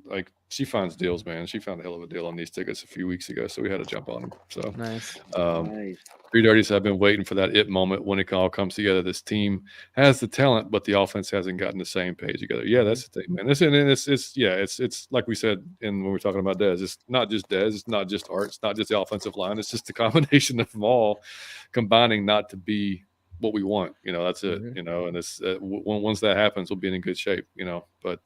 like she finds deals, man. She found a hell of a deal on these tickets a few weeks ago, so we had to jump on them. So Nice. Nice. 330s, I've been waiting for that it moment when it all comes together. This team has the talent, but the offense hasn't gotten the same page together. Yeah, that's the thing, man. It's like we said when we were talking about Dez. It's not just Dez. It's not just Art. It's not just the offensive line. It's just the combination of them all combining not to be what we want. That's it. And it's once that happens, we'll be in good shape. But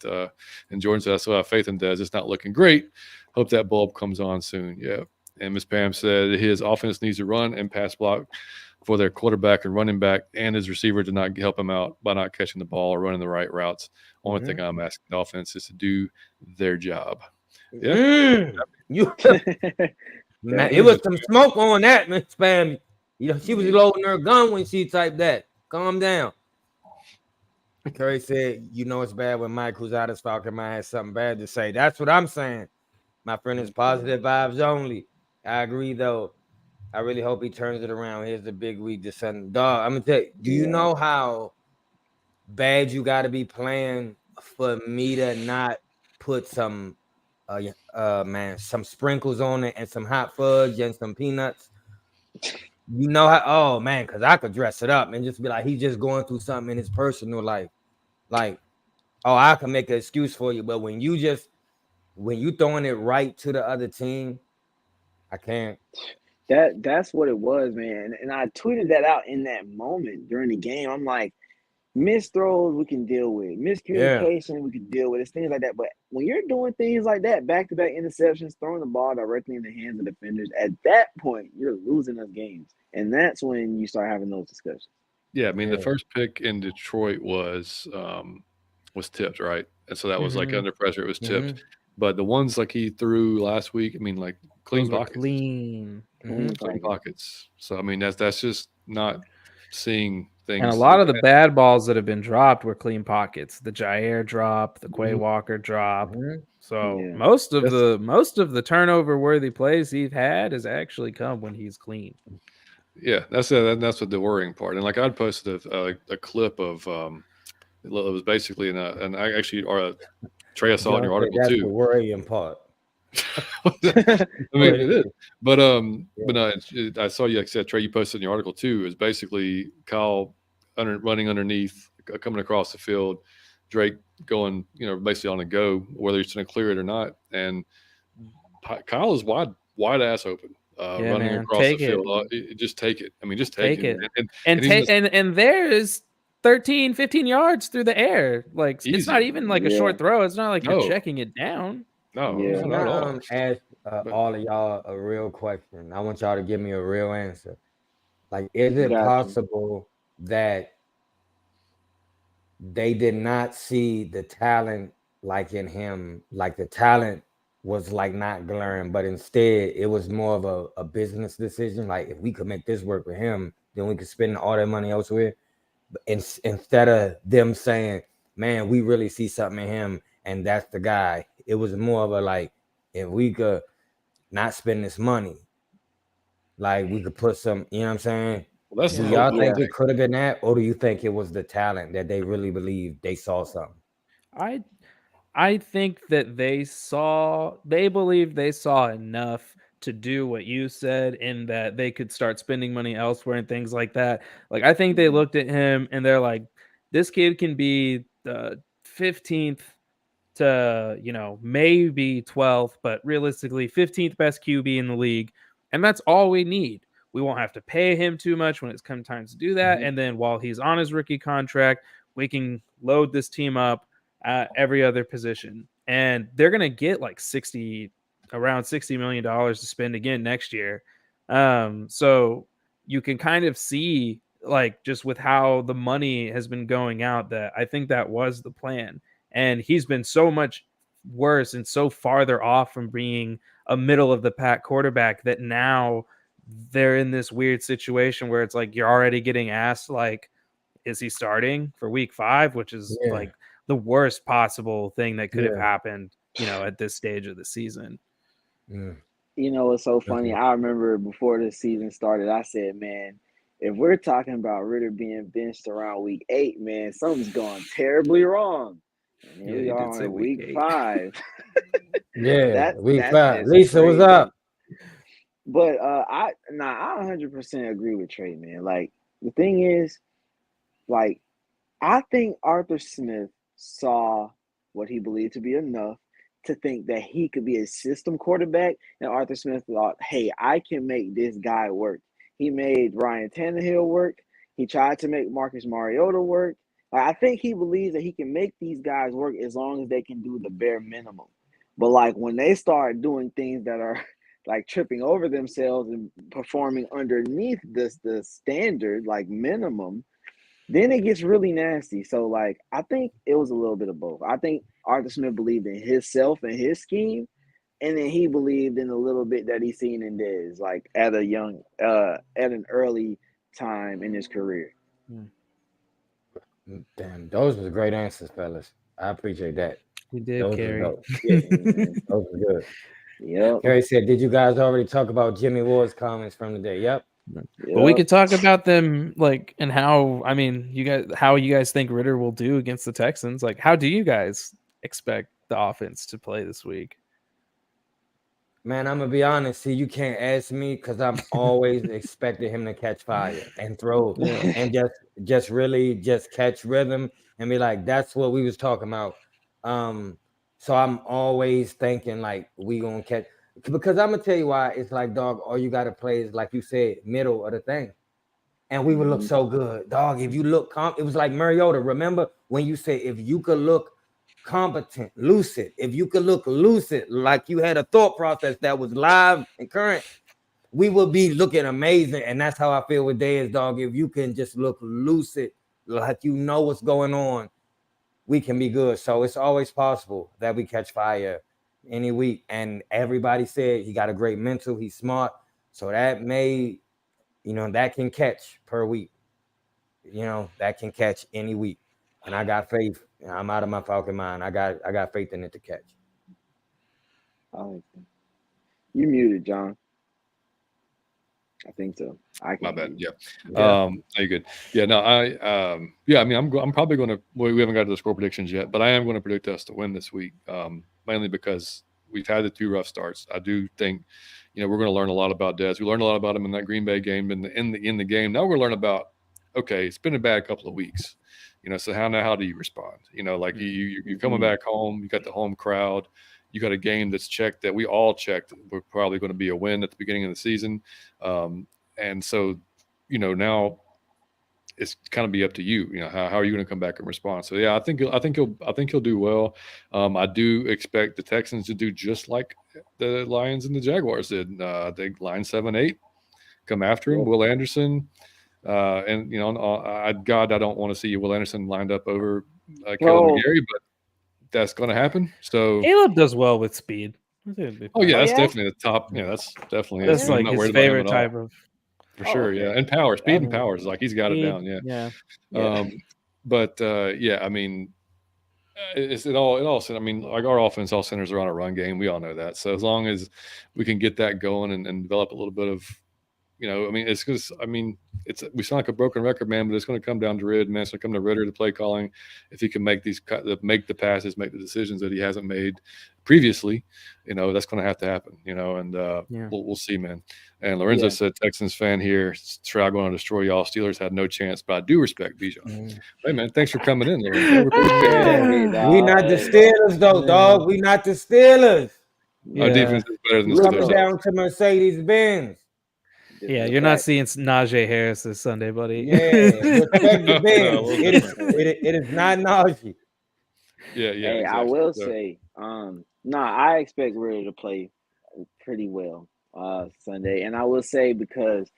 and Jordan said, I still have faith in Dez. It's not looking great. Hope that bulb comes on soon. Yeah. And Miss Pam said his offense needs to run and pass block for their quarterback and running back and his receiver to not help him out by not catching the ball or running the right routes. Only thing I'm asking the offense is to do their job. Yeah. Man, it was some smoke on that, Miss Pam. She was loading her gun when she typed that. Calm down. Curry said, it's bad when Mike, who's out of Falcon, might have something bad to say. That's what I'm saying. My friend is positive vibes only. I agree, though. I really hope he turns it around. Here's the big week this Sunday. Dog, I'm going to tell you, do you know how bad you got to be playing for me to not put some sprinkles on it and some hot fudge and some peanuts? You know how? Oh man, because I could dress it up and just be like, he's just going through something in his personal life. Like, I can make an excuse for you, but when you throwing it right to the other team, I can't. That's what it was, man. And I tweeted that out in that moment during the game. I'm like, missed throws we can deal with, miscommunication we can deal with. It's things like that. But when you're doing things like that, back-to-back interceptions, throwing the ball directly in the hands of defenders, at that point you're losing those games, and that's when you start having those discussions. Yeah, I mean the first pick in Detroit was tipped, right? And so that was like under pressure. It was tipped. But the ones like he threw last week, I mean, like clean pockets. Clean Pockets. So I mean that's just not seeing things. And a lot of the bad balls that have been dropped were clean pockets. The Jair drop, the Quay Walker drop. So most of the turnover worthy plays he's had has actually come when he's clean. Yeah, that's what the worrying part. And like I'd posted a clip of it was basically and I actually Trey, I saw in your article that's too. The worrying part. I mean, it is, but no, I saw you. Like I said, Trey, you posted in your article too. Is basically Kyle running underneath, coming across the field, Drake going, basically on a go, whether he's going to clear it or not, and Kyle is wide ass open, running across the field. Just take it. I mean, just take it. And there's 13, 15 yards through the air. Like easy. It's not even like a short throw. It's not like you're checking it down. No, not at all. Ask all of y'all a real question. I want y'all to give me a real answer. Like, is it possible that they did not see the talent like in him? Like the talent was like not glaring, but instead it was more of a business decision. Like, if we could make this work with him, then we could spend all that money elsewhere. Instead of them saying, man, we really see something in him and that's the guy. It was more of a like, if we could not spend this money, like we could put some, you know what I'm saying? Well, do y'all think it could have been that, or do you think it was the talent that they really believed they saw something? I think that they believed they saw enough to do what you said, in that they could start spending money elsewhere and things like that. Like, I think they looked at him and they're like, this kid can be the 15th to, maybe 12th, but realistically 15th best QB in the league. And that's all we need. We won't have to pay him too much when it's come time to do that. And then while he's on his rookie contract, we can load this team up at every other position. And they're going to get like around $60 million to spend again next year. So you can kind of see, like, just with how the money has been going out, that I think that was the plan. And he's been so much worse and so farther off from being a middle of the pack quarterback that now they're in this weird situation where it's like you're already getting asked, like, is he starting for week 5, which is like the worst possible thing that could have happened, at this stage of the season. You know, it's so funny. I remember before the season started, I said, man, if we're talking about Ridder being benched around week 8, man, something's going terribly wrong. And here we are on week 5. Week 5. Lisa, what's up? But I 100% agree with Trey, man. Like, the thing is, like, I think Arthur Smith saw what he believed to be enough to think that he could be a system quarterback, and Arthur Smith thought, hey, I can make this guy work. He made Ryan Tannehill work. He tried to make Marcus Mariota work. I think he believes that he can make these guys work as long as they can do the bare minimum. But, like, when they start doing things that are like tripping over themselves and performing underneath the standard, like minimum, then it gets really nasty. So, like, I think it was a little bit of both. I think Arthur Smith believed in himself and his scheme, and then he believed in a little bit that he's seen in Dez, like at an early time in his career. Damn, those were great answers, fellas. I appreciate that. We did, Kerry. Those were good. Yep. Kerry said, did you guys already talk about Jimmy Ward's comments from the day? Yep. But we could talk about them, like, and how, I mean, how you guys think Ridder will do against the Texans. Like, how do you guys expect the offense to play this week? Man, I'm gonna be honest. See, you can't ask me because I'm always expecting him to catch fire and throw and just really just catch rhythm and be like, that's what we was talking about. So I'm always thinking like we gonna catch, because I'm gonna tell you why. It's like, dog, all you gotta play is, like you said, middle of the thing. And we would look so good. Dog, if you look it was like Mariota. Remember when you say if you could look competent, lucid, if you could look lucid, like you had a thought process that was live and current, we would be looking amazing. And that's how I feel with Dez, dog. If you can just look lucid, like you know what's going on, we can be good. So it's always possible that we catch fire any week. And everybody said he got a great mental, he's smart. So that may, that can catch per week. That can catch any week. And I got faith. I'm out of my Falcon mind. I got faith in it to catch. I like that. You muted, John. I think so. My bad. Yeah. You're good. Yeah. No. I mean, I'm probably going to. Well, we haven't got to the score predictions yet, but I am going to predict us to win this week. Mainly because we've had the 2 rough starts. I do think, we're going to learn a lot about Dez. We learned a lot about him in that Green Bay game, in the game. Now we're going to learn about. Okay, it's been a bad couple of weeks. So how do you respond? Like you're coming back home. You got the home crowd. You got a game that's checked that we all checked. We're probably going to be a win at the beginning of the season. And so, now it's kind of be up to you. How are you going to come back and respond? So yeah, I think he'll do well. I do expect the Texans to do just like the Lions and the Jaguars did. I think line 7-8, come after him. Will Anderson, and I don't want to see Will Anderson lined up over Caleb McGarry, but that's going to happen. So Caleb does well with speed. Oh yeah, that's definitely the top. Yeah, that's definitely that's like his favorite type of. For sure, yeah, and power, speed, and power is like he's got it down, yeah. But I mean, it all. I mean, like our offense, all centers are on a run game. We all know that. So as long as we can get that going and develop a little bit of, I mean, it's because we sound like a broken record, man, but it's going to come down to Ridder, man. It's going to come to Ridder, the play calling. If he can make make the passes, make the decisions that he hasn't made previously, that's going to have to happen, and we'll see, man. And Lorenzo said, Texans fan here, Stroud going to destroy y'all. Steelers had no chance, but I do respect Bijan. Hey, man, thanks for coming in, Lorenzo. We not the Steelers, though, dog. We not the Steelers. Our defense is better than the Coming Steelers. down to Mercedes-Benz. Yeah, you're not seeing Najee Harris this Sunday, buddy. Yeah, respect the Benz. It is not Najee. Yeah. Hey, exactly. I will say, I expect Ridder to play pretty well Sunday, and I will say because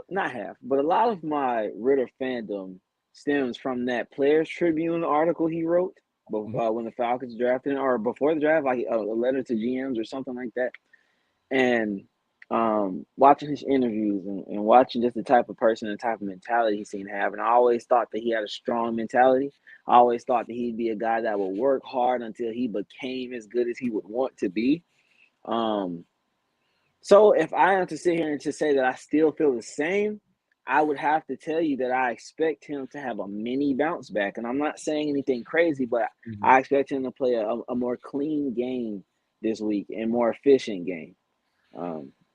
not half, but a lot of my Ridder fandom stems from that Players Tribune article he wrote when the Falcons drafted him, or before the draft, like a letter to GMs or something like that. And watching his interviews and watching just the type of person and type of mentality he seemed to have. And I always thought that he had a strong mentality. I always thought that he'd be a guy that would work hard until he became as good as he would want to be. So if I am to sit here and to say that I still feel the same, I would have to tell you that I expect him to have a mini bounce back. And I'm not saying anything crazy, but I expect him to play a more clean game this week and more efficient game.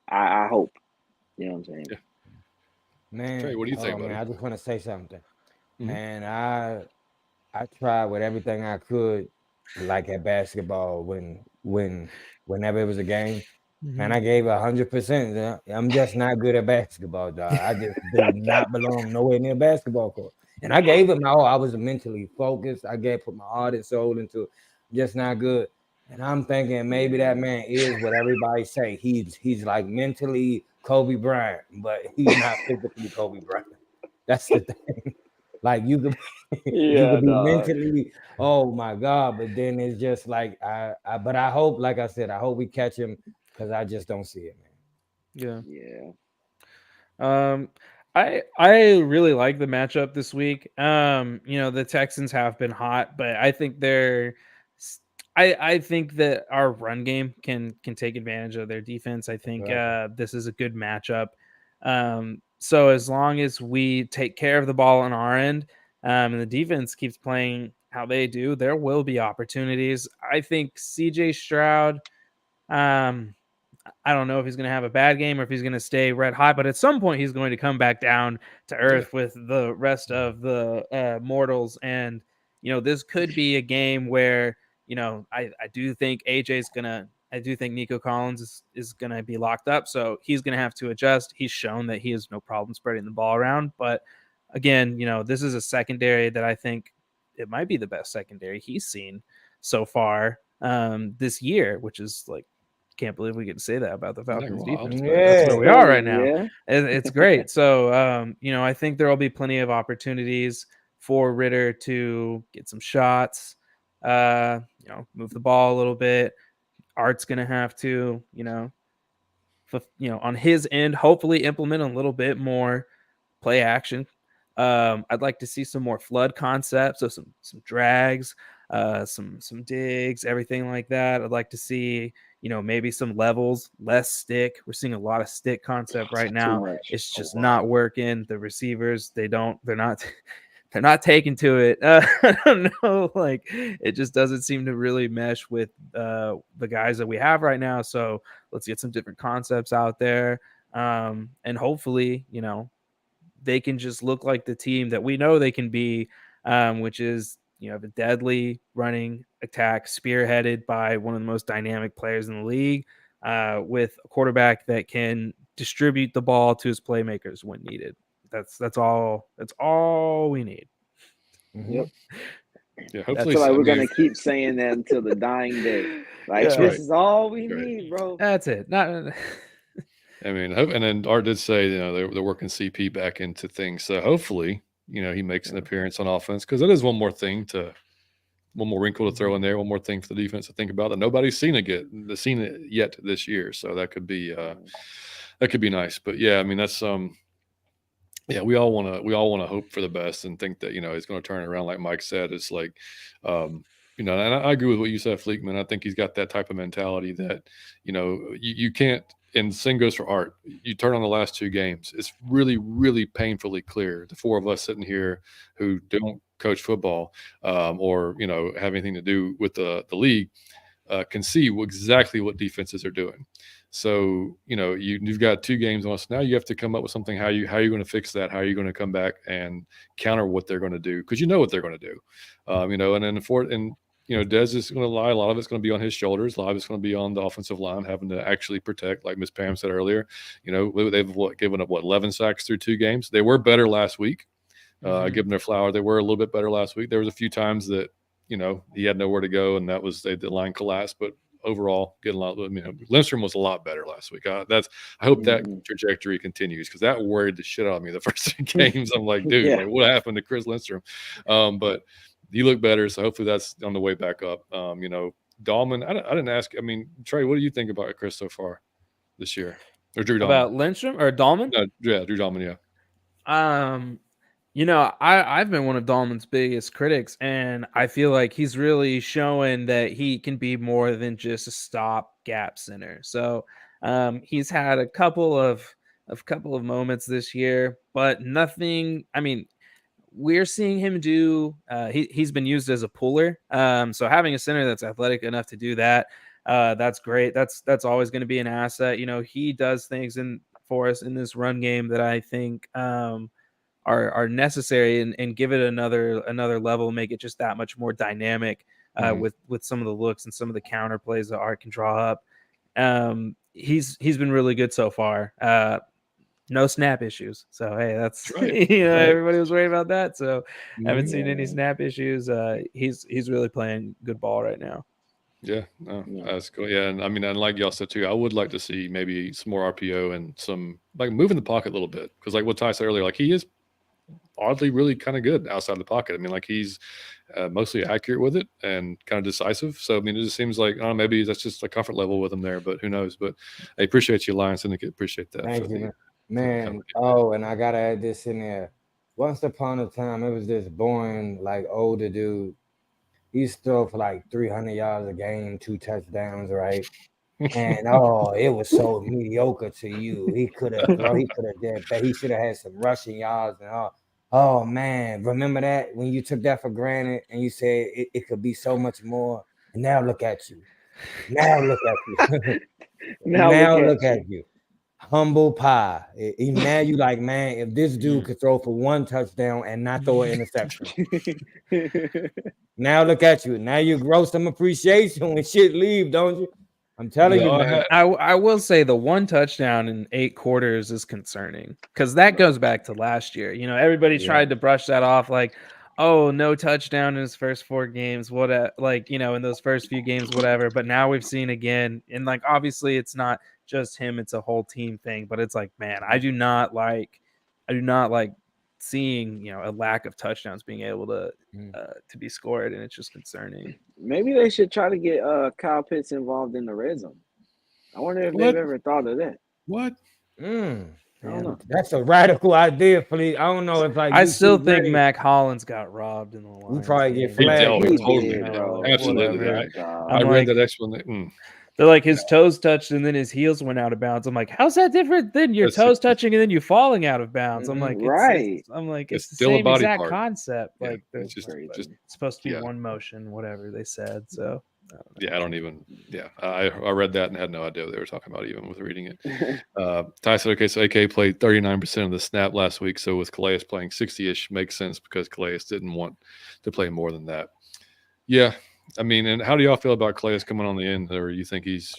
I hope. You know what I'm saying? Yeah. Man, Trey, what do you think, man? buddy? I just want to say something. Man, I tried with everything I could, like at basketball, whenever it was a game. And I gave 100%. I'm just not good at basketball, dog. I just do not belong nowhere near basketball court. And I gave it my all. I was mentally focused. I put my heart and soul into it. Just not good. And I'm thinking maybe that man is what everybody say. He's like mentally Kobe Bryant, but he's not physically Kobe Bryant. That's the thing. Like you could be mentally, oh my God, but then it's just like but I hope, like I said, I hope we catch him. Because I just don't see it, man. Yeah. I really like the matchup this week. The Texans have been hot, but I think I think that our run game can take advantage of their defense. I think this is a good matchup. So as long as we take care of the ball on our end, and the defense keeps playing how they do, there will be opportunities. I think CJ Stroud, I don't know if he's going to have a bad game or if he's going to stay red hot, but at some point he's going to come back down to earth with the rest of the mortals. And, this could be a game where, I do think I do think Nico Collins is going to be locked up. So he's going to have to adjust. He's shown that he has no problem spreading the ball around. But again, this is a secondary that I think it might be the best secondary he's seen so far this year, which is like, can't believe we get to say that about the Falcons defense. That's where we are right now. Yeah. It's great. So, I think there will be plenty of opportunities for Ridder to get some shots, move the ball a little bit. Art's going to have to, on his end, hopefully implement a little bit more play action. I'd like to see some more flood concepts, so some drags, some digs, everything like that. I'd like to see, maybe some levels, less stick. We're seeing a lot of stick concept right now. It's just not working. The receivers, they're not taking to it. I don't know. Like, it just doesn't seem to really mesh with the guys that we have right now. So let's get some different concepts out there. And hopefully, they can just look like the team that we know they can be, which is, the deadly running attack spearheaded by one of the most dynamic players in the league, with a quarterback that can distribute the ball to his playmakers when needed. That's all we need. Yep. Yeah, hopefully that's why we're gonna keep saying that until the dying day. Like, this is all we need, bro. That's it. And then Art did say, they're working CP back into things. So hopefully, he makes an appearance on offense, because it is one more wrinkle to throw in there, one more thing for the defense to think about that nobody's seen it yet this year. So that could be nice. But yeah, I mean, that's we all want to hope for the best and think that he's going to turn it around. Like Mike said, it's like and I agree with what you said, Fleek, man. I think he's got that type of mentality that you can't. And the same goes for Art. You turn on the last two games, it's really, really painfully clear. The four of us sitting here who don't coach football or have anything to do with the league can see exactly what defenses are doing. So you've got two games on us now. You have to come up with something. How are you going to fix that? How are you going to come back and counter what they're going to do? Because what they're going to do. And then Dez is going to lie. A lot of it's going to be on his shoulders. A lot of it's going to be on the offensive line having to actually protect, like Miss Pam said earlier. They've given up 11 sacks through two games. They were better last week. Give them their flower. They were a little bit better last week. There was a few times that he had nowhere to go, and that was the line collapsed. But overall getting a lot. Lindstrom was a lot better last week. I hope that trajectory continues because that worried the shit out of me the first 3 games. I'm like, dude, like what happened to Chris Lindstrom? But you look better, so hopefully that's on the way back up. Dahlman, I didn't ask. I mean, Trey, what do you think about Chris so far this year? Or Drew Dahlman? About Lindstrom or Dahlman? No, yeah, Drew Dahlman, yeah. I've been one of Dahlman's biggest critics, and I feel like he's really showing that he can be more than just a stop-gap center. So he's had a couple of moments this year, but nothing. I mean, we're seeing him do. He's been used as a puller. So having a center that's athletic enough to do that, that's great. That's always going to be an asset. He does things for us in this run game that I think are necessary and give it another level, make it just that much more dynamic with some of the looks and some of the counter plays that Art can draw up. He's been really good so far. No snap issues. So hey, that's right. Everybody was worried about that. So I haven't seen any snap issues. He's really playing good ball right now. Yeah, no, that's cool. Yeah, and I mean, and like y'all said too, I would like to see maybe some more RPO and some like moving the pocket a little bit because like what Ty said earlier, like he is oddly really kind of good outside the pocket. I mean, like he's mostly accurate with it and kind of decisive. So I mean, it just seems like maybe that's just a comfort level with him there, but who knows? But I appreciate you, Lion Syndicate. Appreciate that. Thank you, man. And I gotta add this in there. Once upon a time, it was this boring, like older dude. He used to throw for like 300 yards a game, 2 touchdowns, right? And it was so mediocre to you. He could have did, but he should have had some rushing yards and all. Oh man, remember that when you took that for granted and you said it could be so much more. And now look at you. Now look at you. now look at you. Humble pie. Now you like, man, if this dude could throw for 1 touchdown and not throw an interception. Now look at you. Now you grow some appreciation when shit leave, don't you? I'm telling you, man. I will say the 1 touchdown in 8 quarters is concerning because that goes back to last year. Everybody tried to brush that off like, oh, no touchdown in his first 4 games. What in those first few games, whatever. But now we've seen again, and like obviously it's not just him, it's a whole team thing. But it's like, man, I do not like seeing a lack of touchdowns being able to be scored, and it's just concerning. Maybe they should try to get Kyle Pitts involved in the red zone. I wonder if they've ever thought of that. What? I don't know. That's a radical idea, Fleek. I don't know if I still think Mac Hollins got robbed in the line. We probably get flagged. Absolutely. I read that explanation. They're like his toes touched and then his heels went out of bounds. I'm like, how's that different than your toes touching and then you falling out of bounds? I'm like, it's the same exact concept. Yeah, like it's just supposed to be one motion, whatever they said. So I read that and had no idea what they were talking about even with reading it. Ty said, okay, so AK played 39% of the snap last week. So with Calais playing 60-ish makes sense because Calais didn't want to play more than that. Yeah. I mean, and how do y'all feel about Calais coming on the end? Or you think he's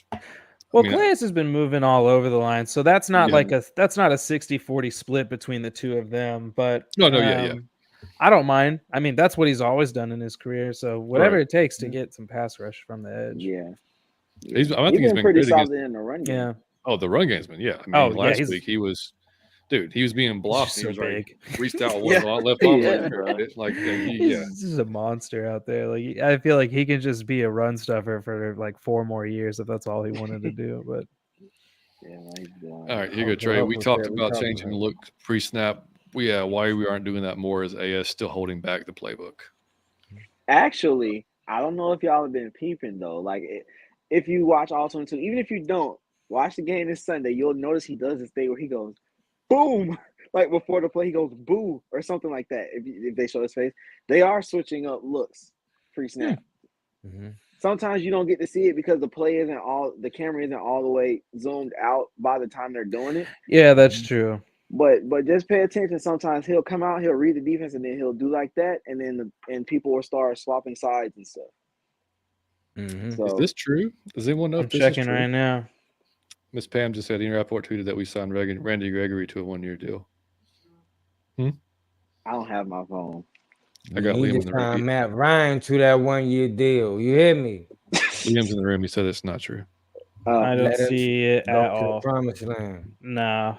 Calais has been moving all over the line, so that's not that's not a 60-40 split between the two of them. But I don't mind. I mean, that's what he's always done in his career. So whatever it takes to get some pass rush from the edge. I think he's been pretty solid in the run game. Yeah. Oh, the run game's been last week he was. Dude, he was being blocked. He was big. Like reached out left arm. He's just a monster out there. Like I feel like he can just be a run stuffer for like 4 more years if that's all he wanted to do. But all right, here you go, Trey. We talked about changing the look pre-snap. Why we aren't doing that more is AS still holding back the playbook. Actually, I don't know if y'all have been peeping though. Like if you watch all 22, even if you don't watch the game this Sunday, you'll notice he does this thing where he goes boom, like before the play, he goes boo or something like that. If they show his face, they are switching up looks pre-snap. Sometimes you don't get to see it because the camera isn't all the way zoomed out by the time they're doing it. Yeah, that's true. But just pay attention. Sometimes he'll come out, he'll read the defense, and then he'll do like that, and then people will start swapping sides and stuff. So, is this true? Does anyone know? I'm checking right now. Miss Pam just said Ian Rappaport tweeted that we signed Randy Gregory to a 1-year deal. I don't have my phone. I got Liam in the Matt Ryan to that 1-year deal. You hear me? Liam's in the room. He said it's not true. I don't Let us see it go at to the all. promised land. Nah,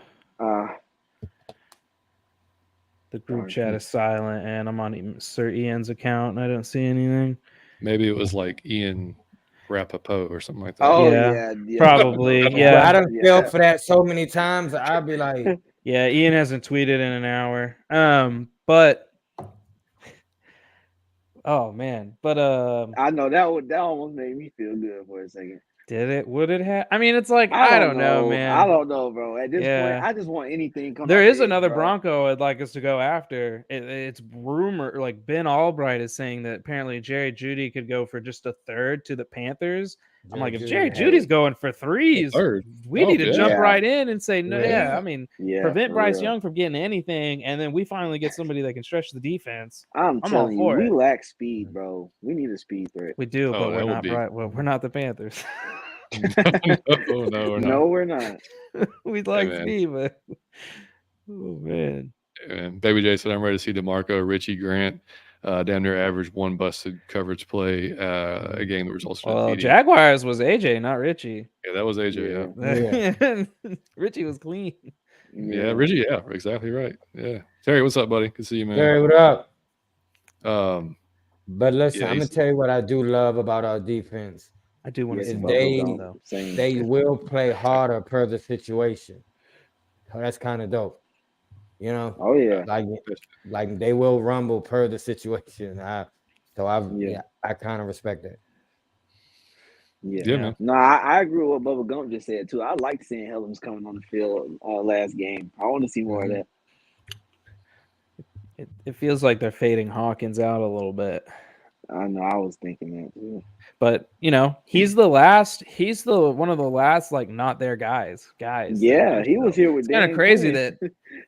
the group chat is silent, and I'm on Sir Ian's account, and I don't see anything. Maybe it was like Ian Rapaport or something like that. Oh Yeah, yeah. probably. But I Yeah, done fell for that so many times. I'll be like, yeah. Ian hasn't tweeted in an hour. But oh man, but I know that almost made me feel good for a second. did it? Would it have? I mean, it's like I don't know, man. I don't know, bro. At this Yeah. point, I just want anything. Come There out is the egg, another bro. Bronco I'd like us to go after. It's rumor, like Ben Albright is saying that apparently Jerry Jeudy could go for just a third to the Panthers. I'm like, if Jerry Judy's going for threes, third. we need to jump yeah. right in and say no. Yeah. Yeah, I mean, Yeah, prevent for Bryce real. Young from getting anything, and then we finally get somebody that can stretch the defense. I'm all telling you, for we it. lack speed, bro. We need a speed threat. We do, Oh, but we're that would not be- right. Well, we're not the Panthers. Oh no, we're not. No, we're not. We'd like man. speed, but oh man. And Baby J said, I'm ready to see DeMarco, Richie Grant, down near average one busted coverage play, a game that results in a Well, TD. Jaguars was AJ, not Richie. Yeah, that was AJ. Yeah. Richie was clean. Yeah, Richie. Yeah, exactly right. Yeah, Terry, what's up, buddy? Good to see you, man. Terry, what up? Yeah, But listen, I'm gonna he's- tell you what I do love about our defense. I do want to Yeah, see they- Buffalo, though. Same. They will play harder per the situation. So that's kind of dope. You know, Oh yeah. like they will rumble per the situation. I Yeah. kind of respect that. Yeah, man. No, I agree with what Bubba Gump just said too. I like seeing Helms coming on the field last game. I want to see more of that. It feels like they're fading Hawkins out a little bit. I know. I was thinking that too. But you know, he's one of the last like not their guys. Yeah, he was here with. It's kind of Dan crazy Quinn.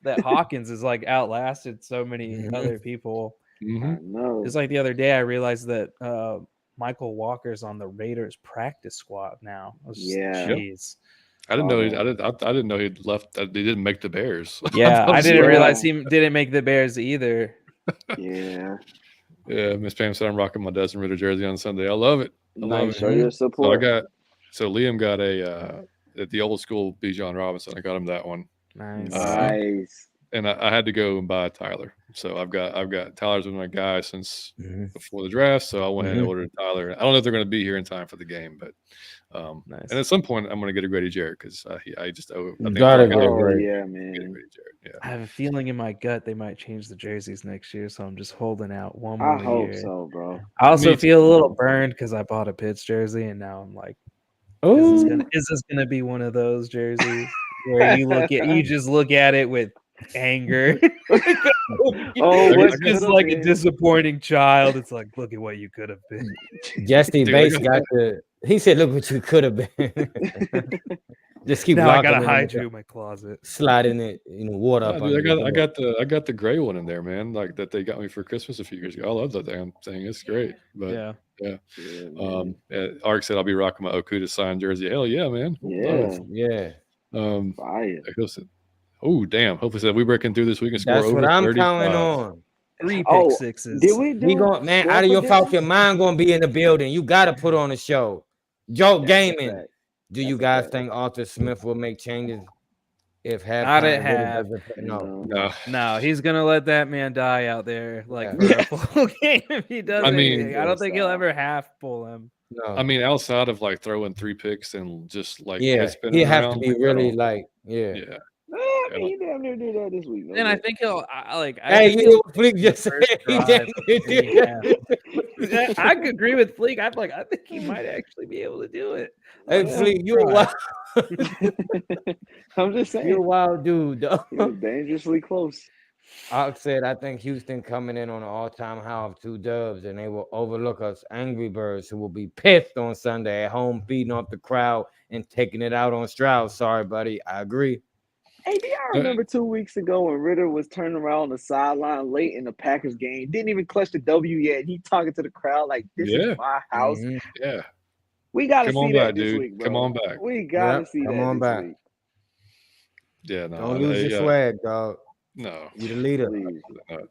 that Hawkins is like outlasted so many other people. Mhm. I know. It's like the other day I realized that Michael Walker's on the Raiders practice squad now. I was just, Yeah. jeez. I didn't know. Oh. I didn't know he'd left. They didn't make the Bears. Yeah, I didn't Yeah. realize he didn't make the Bears either. Yeah. Yeah, Miss Pam said I'm rocking my Desmond Ridder jersey on Sunday. I love it. I love Nice. it. Show your So support. Liam got a at the old school Bijan Robinson. I got him that one, Nice. Nice. and I had to go and buy Tyler. So I've got Tyler's been my guy since Mhm. before the draft. So I went ahead and ordered Tyler. I don't know if they're going to be here in time for the game, but Nice. and at some point I'm going to get a Grady Jarrett because I just owe. I think Gotta I'm get gonna Oh Grady. yeah, get a man. Grady Jarrett. Yeah. I have a feeling in my gut they might change the jerseys next year, so I'm just holding out one I more hope year. so, bro. I also Me feel a little burned because I bought a Pitts jersey, and now I'm like, is this gonna be one of those jerseys where you just look at it with anger? Oh, what it's just could've like a been. disappointing child. It's like, look at what you could have been. Jesse Dude, Bates I got the. He said, "Look what you could have been." Just keep Now I locking gotta it hide in, you in my closet. sliding it in the water. Nah, up dude, under I the got the gray one in there, man. Like that they got me for Christmas a few years ago. I love that damn thing. It's great. But Yeah. Yeah, man. Ark said I'll be rocking my Okuda signed jersey. Hell yeah, man. Yeah. Yeah, Fire. Oh damn. Hopefully said we breaking through this week and score that's over what I'm 35. counting on. 3 pick Oh, sixes. Did we do? We going man score out of your prediction? Falcon mind gonna be in the building. You gotta put on a show. Joe That's a Gaming. fact. Do you That's a guys fact. think Arthur Smith will make changes if halftime Not at really half. doesn't play? No. No. No, he's gonna let that man die out there like Yeah. for a full game if he does I mean- anything. I don't think he'll ever half pull him. No. I mean, outside of like throwing 3 picks and just like yeah, head spinning he have to around, be like, I really don't- like, yeah. yeah. I mean, he damn near did that this week. And I think he'll Hey, you know what Fleek just said? first He drive damn near of did the that. I could agree with Fleek. I think he might actually be able to do it. Hey, Yeah. Fleek, you a wild, I'm just saying. you a wild dude, He was dog. dangerously close. I said I think Houston coming in on an all-time high of 2 dubs, and they will overlook us Angry Birds, who will be pissed on Sunday at home, feeding off the crowd and taking it out on Stroud. Sorry, buddy. I agree. Hey, do y'all remember 2 weeks ago when Ridder was turning around on the sideline late in the Packers game? Didn't even clutch the W yet. He talking to the crowd like, "This Yeah. is my house." Mhm. Yeah. We gotta Come on see that back, this dude. week, bro. Come on back. We gotta Yep, see come that on this back. week. Yeah. No. Don't lose your swag, dog. No. You the leader. Please. No.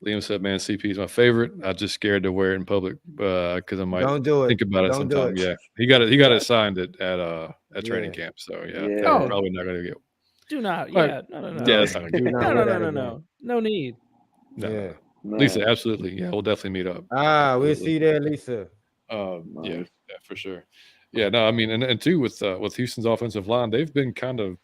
Liam said, "Man, CP is my favorite. I'm just scared to wear it in public because I might Don't do it. think about it Don't do sometime." it. Yeah, he got it. He got it signed at training Yeah. camp. So Yeah. probably not going to get. Do not. Right. Yeah. No. Yeah, that's not going to Do get. not No. wear that again. No need. No, Yeah. no. Lisa, absolutely. Yeah, we'll definitely meet up. We'll see you there, Lisa. Yeah, for sure. Yeah, no, I mean, and two with Houston's offensive line, they've been kind of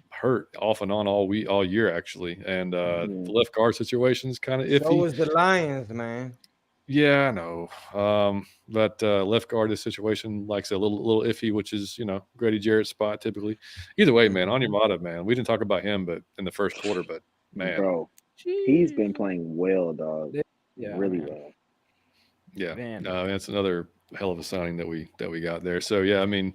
hurt off and on all year actually, and the left guard situation is kind of iffy. So was the Lions, man. Yeah, I know. But left guard, this situation likes a little iffy, which is Grady Jarrett's spot typically. Either way, man, Onyemata, man, we didn't talk about him, but in the first quarter, but man, bro, he's been playing well, dog. Yeah, really well. Yeah, Man. that's another hell of a signing that we got there. So yeah, I mean,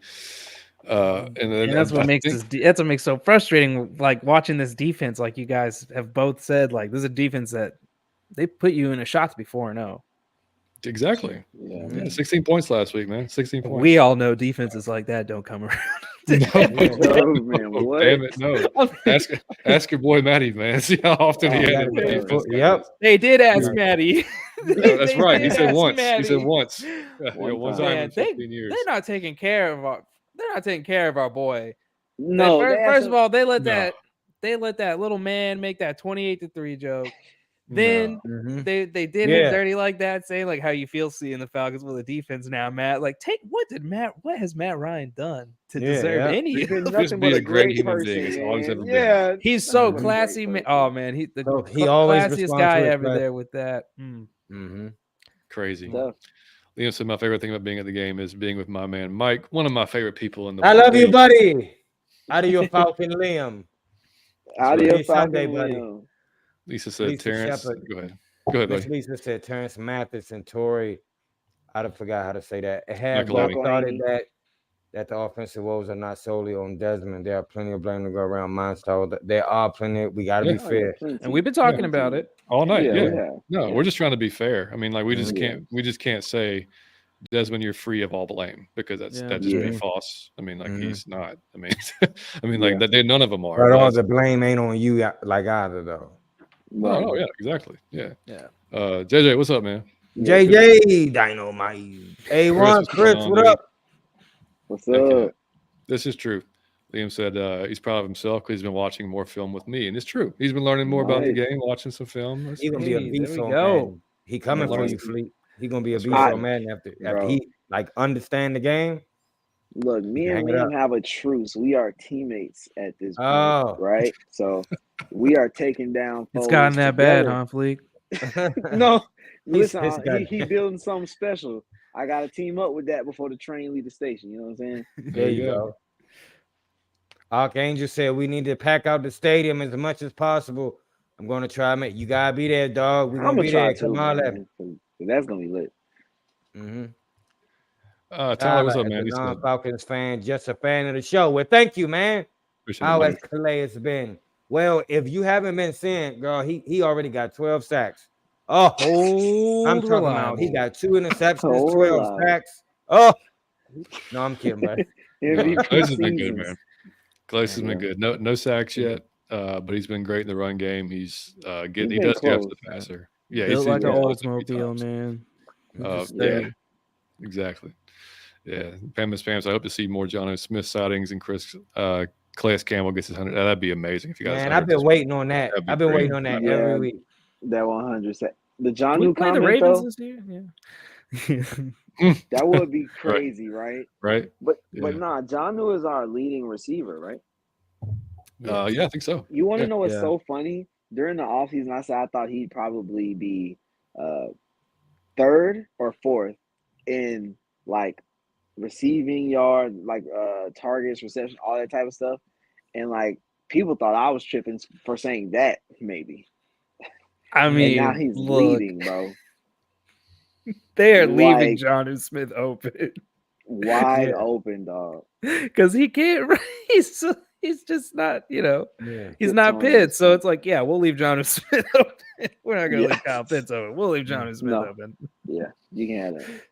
and that's what makes that's what makes so frustrating. Like watching this defense, like you guys have both said, like this is a defense that they put you in a shots before. No, exactly. Yeah, 16 points last week, man. 16 points. We all know defenses like that don't come around. Man, what? Damn it, no. Ask your boy Matty, man. See how often he had it. Yep. They did ask Matty. That's right. He said once. Matty. He said once. One time in 15 years. They're not taking care of our. They're not taking care of our boy. No. First of all, they let that little man make that 28-3 joke. Then they did him dirty like that, saying like how you feel seeing the Falcons with a defense now, Matt. Like, what has Matt Ryan done to deserve any of He's just be a great human being. It's always ever been. He's so classy, man. Oh man, he's the always classiest guy ever there with that. Crazy. Liam said my favorite thing about being at the game is being with my man Mike, one of my favorite people in the world. I love you, buddy. Out of your Falcon, Liam. Out of your Falcon, Liam. Lisa said Terrence. Shepard. Go ahead, buddy. Lisa said Terrence Mathis and Torrey. I forgot how to say that. It had Michael both started that the offensive woes are not solely on Desmond. There are plenty of blame to go around. There are plenty. We got to be fair, and we've been talking about it all night. No, we're just trying to be fair. I mean, like we just can't say Desmond, you're free of all blame because that just be false. I mean, like he's not. I mean, like that. None of them are. But all the blame ain't on you, like either though. No, yeah, exactly. Yeah. JJ, what's up, man? JJ Dynamite. A1 Chris, what up? What's up? This is true. Liam said he's proud of himself because he's been watching more film with me, and it's true. He's been learning more about the game, watching some film. He's gonna be a beast on Madden. He coming for you, Fleek. He's gonna be a beast on Madden after he understand the game. Look, me and Liam have a truce. We are teammates at this point, right? So we are taking down. It's gotten that bad, huh, Fleek? No, listen, he building something special. I got to team up with that before the train leave the station. You know what I'm saying? There you go. Archangel said we need to pack out the stadium as much as possible. I'm gonna try, man. You gotta be there, dog. We're gonna be there. Come on, that's gonna be lit. Tyler, what's up, man? Falcons fan, just a fan of the show. Well, thank you, man. How has Calais been? Well, if you haven't been seeing, girl, he already got 12 sacks. I'm talking about he got 2 interceptions, 12 sacks. No, I'm kidding, buddy. Calais has been good, man. Calais has been good. No sacks yet, but he's been great in the run game. He does get after the passer. Yeah, he's like an Oldsmobile, man. Yeah, exactly. Yeah, Pam, I hope to see more Jonnu Smith sightings and Calais Campbell gets his 100. That'd be amazing if you guys. Man, I've been waiting on that. I've been waiting on that every week. That 100. The Jonnu comment, the Ravens this year? Yeah. That would be crazy, right? Right. But nah, Jonnu is our leading receiver, right? Yeah, I think so. You want to know what's so funny? During the offseason, I said I thought he'd probably be third or fourth in like receiving yard, like targets, reception, all that type of stuff. And like people thought I was tripping for saying that, maybe. I mean, and now he's leading, bro. They are leaving Jonnu Smith open. Wide open, dog. Because he can't he's just not, he's not Pitts. So it's like, we'll leave Jonnu Smith open. We're not gonna leave Kyle Pitts open. We'll leave Jonnu Smith open. Yeah, you can have that.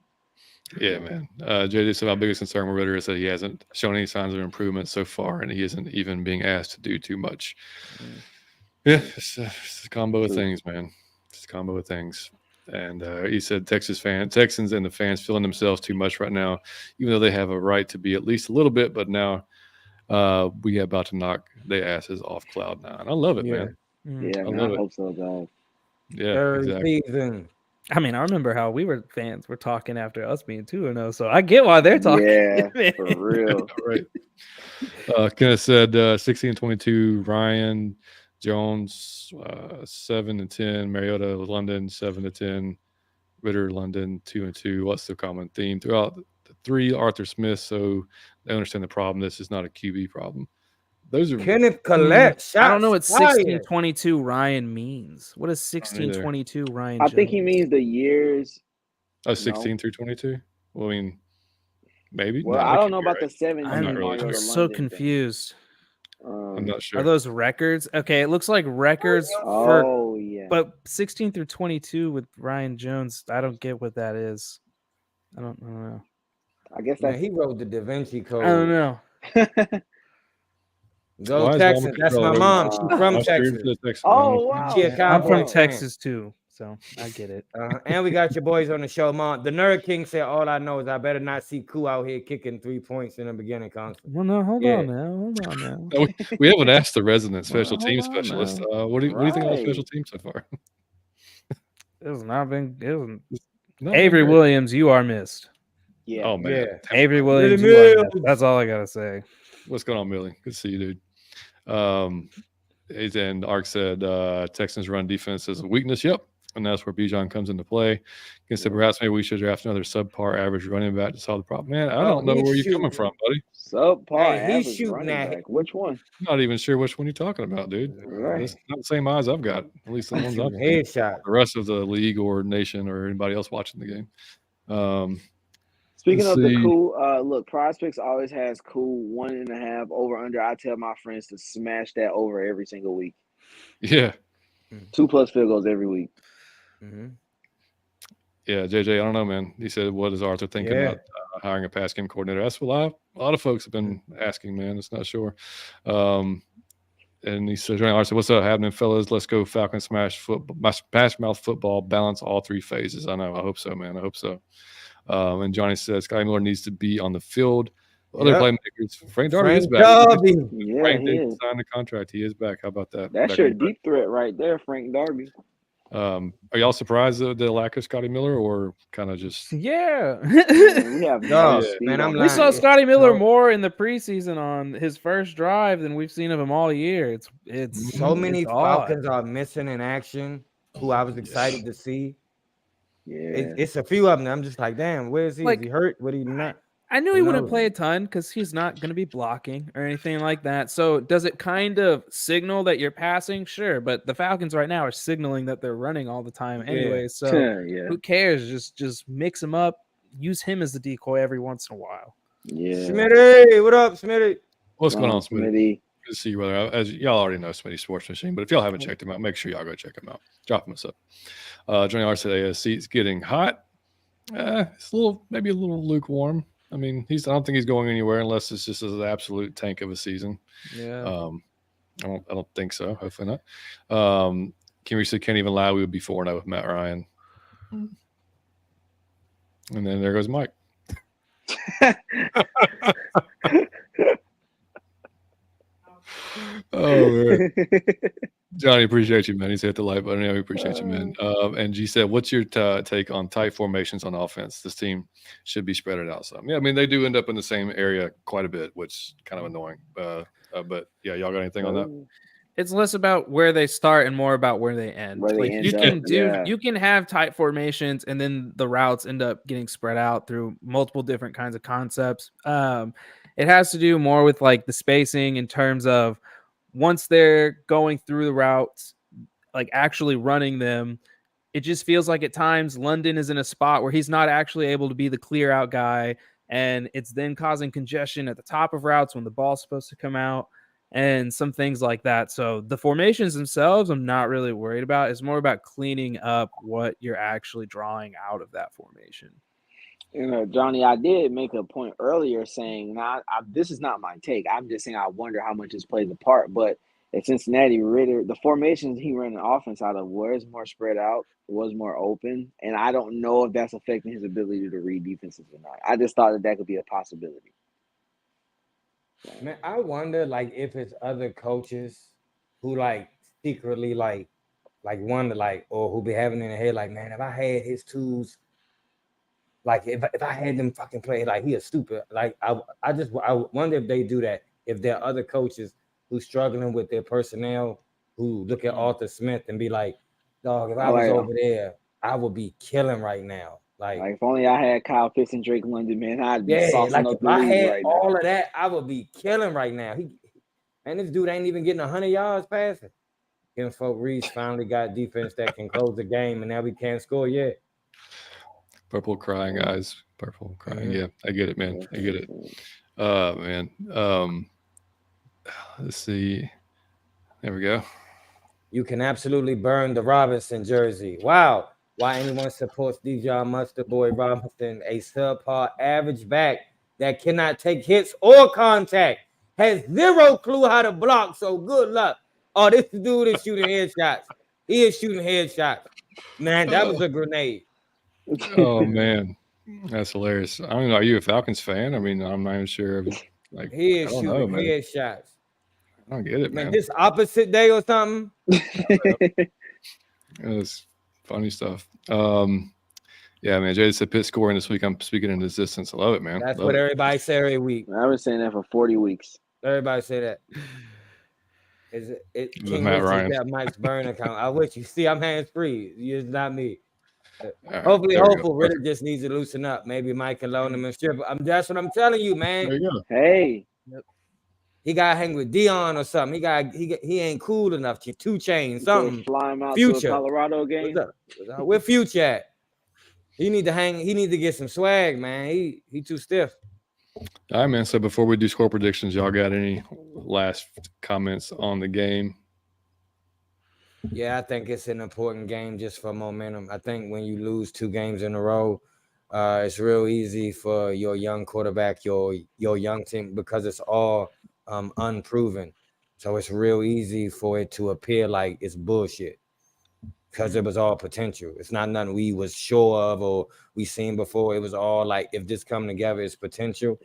Yeah, man. JJ said my biggest concern with Ridder is that he hasn't shown any signs of improvement so far, and he isn't even being asked to do too much. Yeah, it's a combo of things, man. It's the combo of things. And he said Texans and the fans feeling themselves too much right now, even though they have a right to be at least a little bit. But now we are about to knock their asses off cloud nine. I love it, man. Yeah, I man, love I it. hope so, dog. Yeah, Third exactly. season. I mean, I remember how we were fans were talking after us being 2-0, so I get why they're talking. Yeah, for real. Right. Kenneth said 16-22, Ryan Jones 7-10, Mariota London 7-10, Ridder London 2-2. What's the common theme throughout the three? Arthur Smith, so they understand the problem. This is not a QB problem. Those are Kenneth Collette. I don't know what shots fired. 16-22 Ryan means. What does 16-22 Ryan? I think he Jones? means the years. Oh, 16 through 22. Well, I mean, maybe. Well, No, I that don't could know be about right. the 7. I'm not really I'm sure. so confused. I'm not sure. Are those records? Okay, it looks like records for. Oh yeah. But 16 through 22 with Ryan Jones, I don't get what that is. I don't know. I guess Man, that's he wrote the Da Vinci Code. I don't know. Go Why is Texans. Walmart That's my control mom. over- She's from I'll scream Texas. for the Texans, Oh man. wow. She a I'm Cowboy from fan. Texas too, so I get it. And we got your boys on the show, Mom. The Nerd King said, all I know is I better not see Koo out here kicking 3 points in the beginning constantly. Well, no, hold Yeah. on now. No, we haven't asked the resident special Well, team hold on specialist. now. What do you think about Right. special teams so far? It has not been. It was, No, Avery great. Williams, you are missed. Yeah. Oh man, Yeah. Avery Really Williams, you are Mills. missed. That's all I gotta say. what's going on, Millie? Good to see you, dude. And Ark said Texans run defense is a weakness. Yep. And that's where Bijan comes into play. He said perhaps maybe we should draft another subpar average running back to solve the problem. Man, I don't know he's where you're shooting. coming from, buddy. Subpar Hey, he's average shooting running that. back. Which one? I'm not even sure which one you're talking about, dude. Right. That's not the same eyes I've got. At least the ones I've Shooting seen. headshot. The rest of the league or nation or anybody else watching the game. Speaking Let's of the see. cool, look, Prospects always has cool 1.5 over under. I tell my friends to smash that over every single week. Yeah. 2+ field goals every week. Mm-hmm. Yeah, JJ, I don't know, man. He said, what is Arthur thinking about hiring a pass game coordinator? That's what a lot of folks have been asking, man. It's not sure. And he said, Arthur, what's up happening, fellas? Let's go Falcons smash mouth football, balance all three phases. I know. I hope so, man. I hope so. And Johnny says Scotty Miller needs to be on the field. Other playmakers, Frank Darby is back. Yeah, Frank he didn't is. sign the contract. He is back. How about that? That's Back your in the- deep threat right there, Frank Darby. Are y'all surprised at the lack of Scotty Miller, or kind of just Yeah. Man, we have Dog, no speed man, on I'm the We lying. saw field. Scotty Miller No. more in the preseason on his first drive than we've seen of him all year. It's So many it's odd. Falcons are missing in action who I was excited to see. Yeah. It's a few of them. I'm just like, damn, where is he? Like, is he hurt? What he not? I knew Who he wouldn't knows? play a ton because he's not going to be blocking or anything like that. So does it kind of signal that you're passing? Sure, but the Falcons right now are signaling that they're running all the time anyway. So Yeah. who cares? Just mix him up. Use him as the decoy every once in a while. Yeah. Smitty, what up, Smitty? what's going on, Smitty? Smitty? Good to see you, brother. As y'all already know, Smitty Sports Machine, but if y'all haven't checked him out, make sure y'all go check him out. Drop him a sub. Johnny R said ASC is getting hot. It's maybe a little lukewarm. I mean, I don't think he's going anywhere unless it's just an absolute tank of a season. Yeah. I don't think so. Hopefully not. Kimmy said can't even lie. We would be 4-0 with Matt Ryan. And then there goes Mike. Oh man. Johnny, appreciate you, man. He's hit the like button. Yeah, we appreciate you, man. And G said, what's your take on tight formations on offense? This team should be spread out some. Yeah, I mean, they do end up in the same area quite a bit, which is kind of annoying. But yeah, y'all got anything on that? It's less about where they start and more about where they end. Where they Like end you up, can do, yeah. you can have tight formations, and then the routes end up getting spread out through multiple different kinds of concepts. It has to do more with like the spacing in terms of once they're going through the routes, like actually running them. It just feels like at times London is in a spot where he's not actually able to be the clear out guy, and it's then causing congestion at the top of routes when the ball's supposed to come out. And some things like that. So the formations themselves, I'm not really worried about. It's more about cleaning up what you're actually drawing out of that formation. You know, Johnny, I did make a point earlier saying, this is not my take. I'm just saying I wonder how much this plays a part. But At Cincinnati, Ridder, the formations he ran the offense out of was more spread out, was more open, and I don't know if that's affecting his ability to read defenses or not. I just thought that could be a possibility. Man, I wonder like if it's other coaches who like secretly like wonder like or who be having in their head like, man, if I had his tools, like if I had them fucking play like he is stupid. Like I wonder if they do that. If there are other coaches who struggling with their personnel who look at Arthur Smith and be like, dog, if I was over there, I would be killing right now. Like if only I had Kyle Pitts and Drake London, man, I'd be saucing like up if the I league had right all now. of that, I would be killing right now. And this dude ain't even getting 100 yards passing. Ken Folk Reese finally got defense that can close the game, and now we can't score yet. Purple crying eyes. Purple crying. Yeah, I get it, man. I get it. Man. Let's see. There we go. You can absolutely burn the Robinson jersey. Wow. Why anyone supports Dijon Mustard Boy Robinson, a subpar average back that cannot take hits or contact, has zero clue how to block, so good luck. Oh, this dude is shooting headshots. He is shooting headshots. Man, that was a grenade. Oh, man. That's hilarious. I don't know. Are you a Falcons fan? I mean, I'm not even sure. Like, he is shooting headshots. I don't get it, man. This opposite day or something. It's funny stuff. Yeah, man. Jay said Pitt scoring this week. I'm speaking in existence. I love it, man. That's what everybody say every week. I've been saying that for 40 weeks. Everybody say that. It King Matt Ryan. That Mike's burn account. I wish you see I'm hands free. It's not me. Right, hopefully Ridder just needs to loosen up. Maybe Mike can loan him a strip. That's what I'm telling you, man. There you go. Hey. He got to hang with Dion or something. He ain't cool enough. 2 Chainz, something. Fly him out Future. to a Colorado game. Where Future at? He need to hang. He need to get some swag, man. He too stiff. All right, man. So before we do score predictions, y'all got any last comments on the game? Yeah, I think it's an important game just for momentum. I think when you lose 2 games in a row, it's real easy for your young quarterback, your young team, because it's all unproven. So it's real easy for it to appear like it's bullshit because it was all potential. It's not nothing we was sure of or we seen before. It was all like, if this come together, it's potential.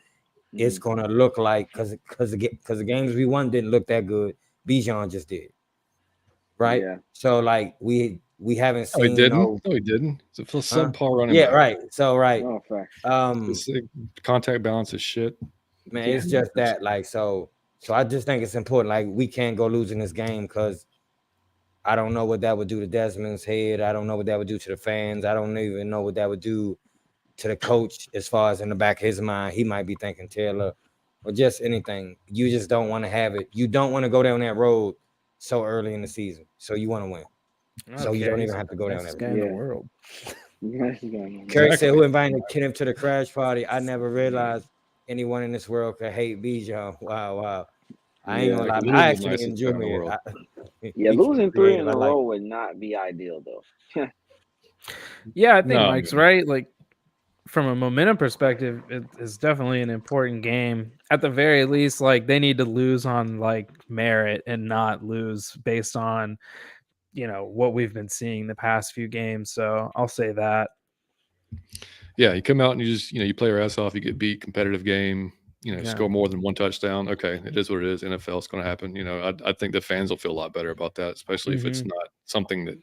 It's gonna look like because the games we won didn't look that good. Bijan just did, right? Yeah. So like we haven't seen. He didn't. No, he didn't. It's a subpar running back. Yeah, right. So right. Oh, fair. Contact balance is shit. Man, it's just that like so I just think it's important. Like we can't go losing this game because I don't know what that would do to Desmond's head. I don't know what that would do to the fans. I don't even know what that would do to the coach as far as in the back of his mind. He might be thinking Taylor or just anything. You just don't want to have it. You don't want to go down that road so early in the season. So you want to win. Okay. So you don't even have to go down that road. In the world. Kerry said, who invited Kenneth to the crash party? I never realized anyone in this world could hate Bijan. Wow. I ain't gonna lie. I actually enjoy it. Losing 3 in a row would not be ideal though. Yeah, I think Mike's right. Like from a momentum perspective, it's definitely an important game. At the very least, like they need to lose on like merit and not lose based on, what we've been seeing the past few games. So I'll say that. Yeah, you come out and you just, you play your ass off. You get beat, competitive game. Score more than 1 touchdown. Okay, it is what it is. NFL, it's going to happen. I think the fans will feel a lot better about that, especially if it's not something that,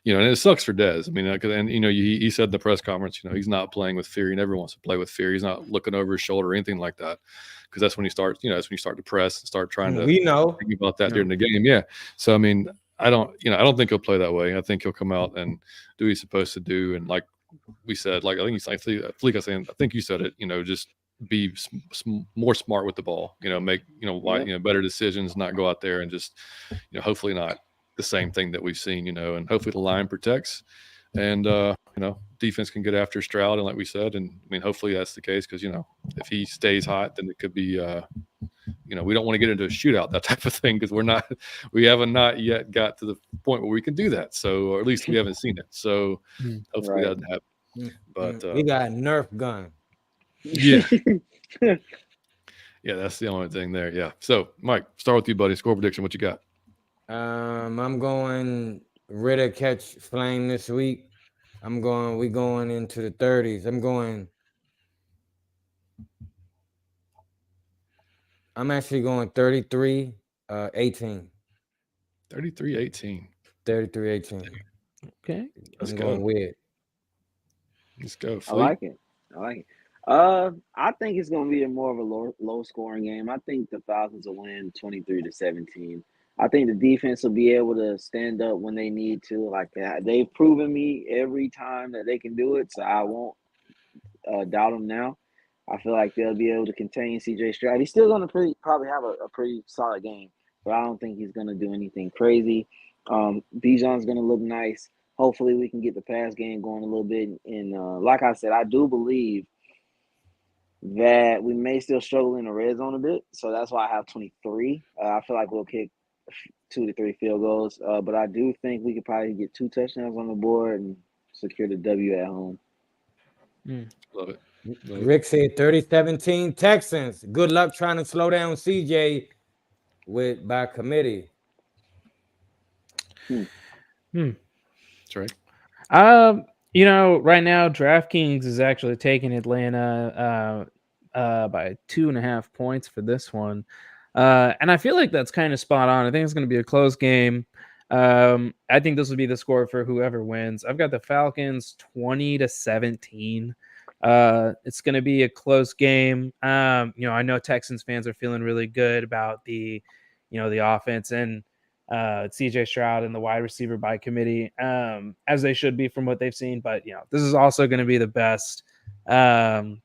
and it sucks for Dez. I mean, and he said in the press conference, he's not playing with fear. He never wants to play with fear. He's not looking over his shoulder or anything like that, because that's when he starts. That's when you start to press and start trying to. We know think about that during the game. Yeah. So I mean, I don't think he'll play that way. I think he'll come out and do what he's supposed to do, and like we said, like I think he's like Fleek. I think you said it. Just be more smart with the ball, make, better decisions, not go out there and just, hopefully not the same thing that we've seen, and hopefully the line protects and, defense can get after Stroud. And like we said, and I mean, hopefully that's the case. Cause if he stays hot, then it could be, we don't want to get into a shootout, that type of thing. Cause we haven't not yet got to the point where we can do that. So, or at least we haven't seen it. So hopefully that doesn't happen. But we got a Nerf gun. Yeah. Yeah, that's the only thing there. Yeah. So, Mike, start with you, buddy. Score prediction. What you got? I'm going Ridder catch flame this week. We going into the 30s. I'm actually going 33-18. 33-18. 33-18. Okay. Let's I'm go. going weird. Let's go. I Fleek. like it. I think it's gonna be more of a low scoring game. I think the Falcons will win 23-17. I think the defense will be able to stand up when they need to. Like they've proven me every time that they can do it, so I won't doubt them now. I feel like they'll be able to contain CJ Stroud. He's still gonna probably have a pretty solid game, but I don't think he's gonna do anything crazy. Bijan's gonna look nice. Hopefully, we can get the pass game going a little bit. And like I said, I do believe that we may still struggle in the red zone a bit. So that's why I have 23. I feel like we'll kick 2 to 3 field goals. But I do think we could probably get 2 touchdowns on the board and secure the W at home. Love it. Rick said 30-17 Texans. Good luck trying to slow down CJ by committee. That's right. Right now DraftKings is actually taking Atlanta by 2.5 points for this one. And I feel like that's kind of spot on. I think it's going to be a close game. I think this will be the score for whoever wins. I've got the Falcons 20-17. It's going to be a close game. I know Texans fans are feeling really good about the offense and CJ Stroud and the wide receiver by committee, as they should be from what they've seen. But, this is also going to be the best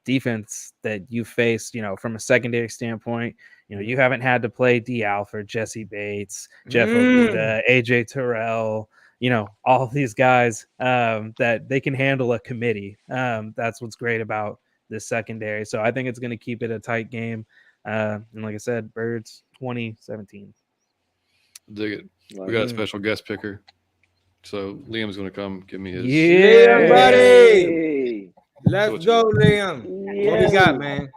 defense that you faced, from a secondary standpoint. You haven't had to play D. Alford, Jesse Bates, Jeff Okuda, AJ Terrell, all these guys that they can handle a committee. That's what's great about this secondary. So I think it's going to keep it a tight game. And like I said, Birds 20-17. Dig it. We got a special guest picker. So Liam's going to come give me his. Yeah, buddy. Hey. Let's go, Liam. What you got, man?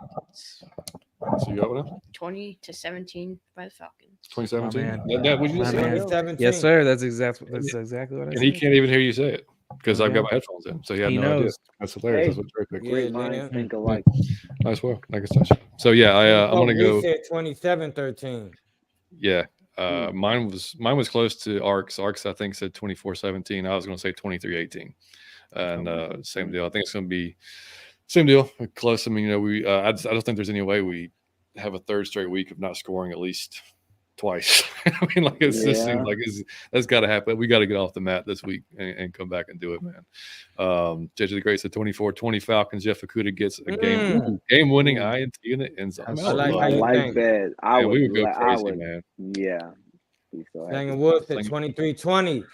So you got what now? 20-17 by the Falcons. 2017. That what you just say? 17. Yes, sir. That's exactly what I And said. he can't even hear you say it because I've got my headphones in, so he had He no idea. knows. That's hilarious. Hey. That's what Trey picked. Great minds think alike. Nice work. I guess that's so. Yeah, I'm gonna go. We said 27-13. Yeah, mine was close to Arcs. Arcs I think said 24-17. I was gonna say 23-18, and same deal. I think it's gonna be same deal. Close. I mean, I don't think there's any way we have a third straight week of not scoring at least twice. I mean, like it's just seems like that's got to happen. We got to get off the mat this week and come back and do it, man. JJ the Great said 24-20 Falcons. Jeff Akuta gets a game-winning INT in the end zone. I like that. We would go crazy, man. Yeah. Daniel Wood said 23-20.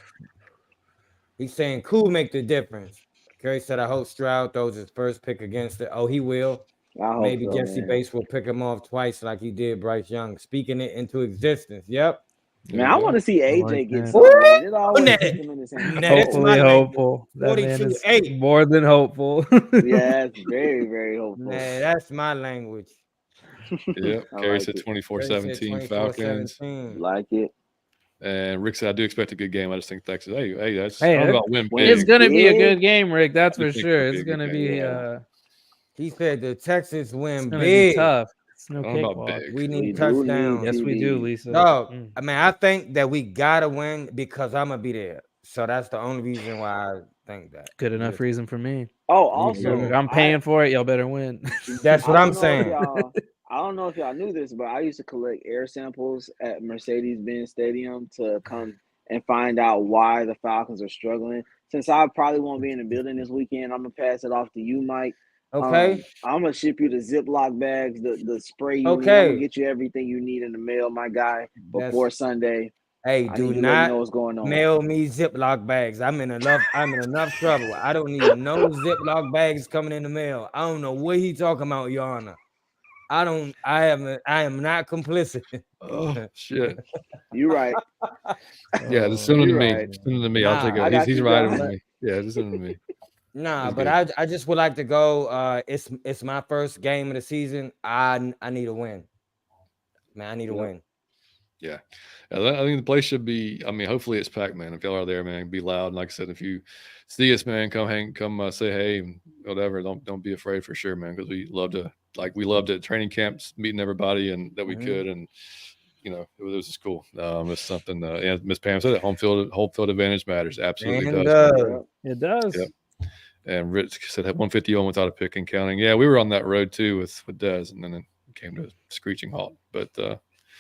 He's saying cool make the difference. Kerry said, I hope Stroud throws his first pick against it. Oh, he will. Maybe so, Jesse Bates will pick him off twice like he did Bryce Young, speaking it into existence. Yep. Man, I want to see AJ get something. It always puts him in the same. Hopefully hopeful. That man is more than hopeful. Yeah, it's very, very hopeful. Man, that's my language. Yeah, Kerry said 24-17 Falcons. Like it. And Rick said, I do expect a good game. I just think Texas. That's about win big. It's going to be a good game, Rick. That's for sure. It's going to be. He said the Texans win big. Be tough. It's no cakewalk. We need touchdowns. Yes, we do, Lisa. No, I mean, I think that we gotta win because I'm gonna be there. So that's the only reason why I think that. Good enough reason for me. Oh, also, I'm paying for it. Y'all better win. That's what I'm saying. I don't know if y'all knew this, but I used to collect air samples at Mercedes-Benz Stadium to come and find out why the Falcons are struggling. Since I probably won't be in the building this weekend, I'm gonna pass it off to you, Mike. Okay. I'm gonna ship you the Ziploc bags, the spray you need. I'm gonna get you everything you need in the mail, my guy, before Sunday. Hey, do not know what's going on. Mail me Ziploc bags. I'm in enough trouble. I don't need no Ziploc bags coming in the mail. I don't know what he talking about, Your Honor. I am not complicit. Oh shit. You're right. Yeah, just send them to me. Send them to me. I'll take it. He's riding with me. Yeah, just send them to me. Nah, but I just would like to go. It's my first game of the season. I need a win. Man, I need a win. Yeah. I think the place should be. I mean, hopefully it's packed, man. If y'all are there, man, be loud. And like I said, if you see us, man, come say hey, and whatever. Don't be afraid for sure, man, because we loved at training camps, meeting everybody and that we could, and it was just cool. It's something. And Miss Pam said it. Home field advantage matters. Absolutely does. It does. Yep. And Rich said that 151 without a pick and counting. Yeah, we were on that road too with Des, and then it came to a screeching halt. But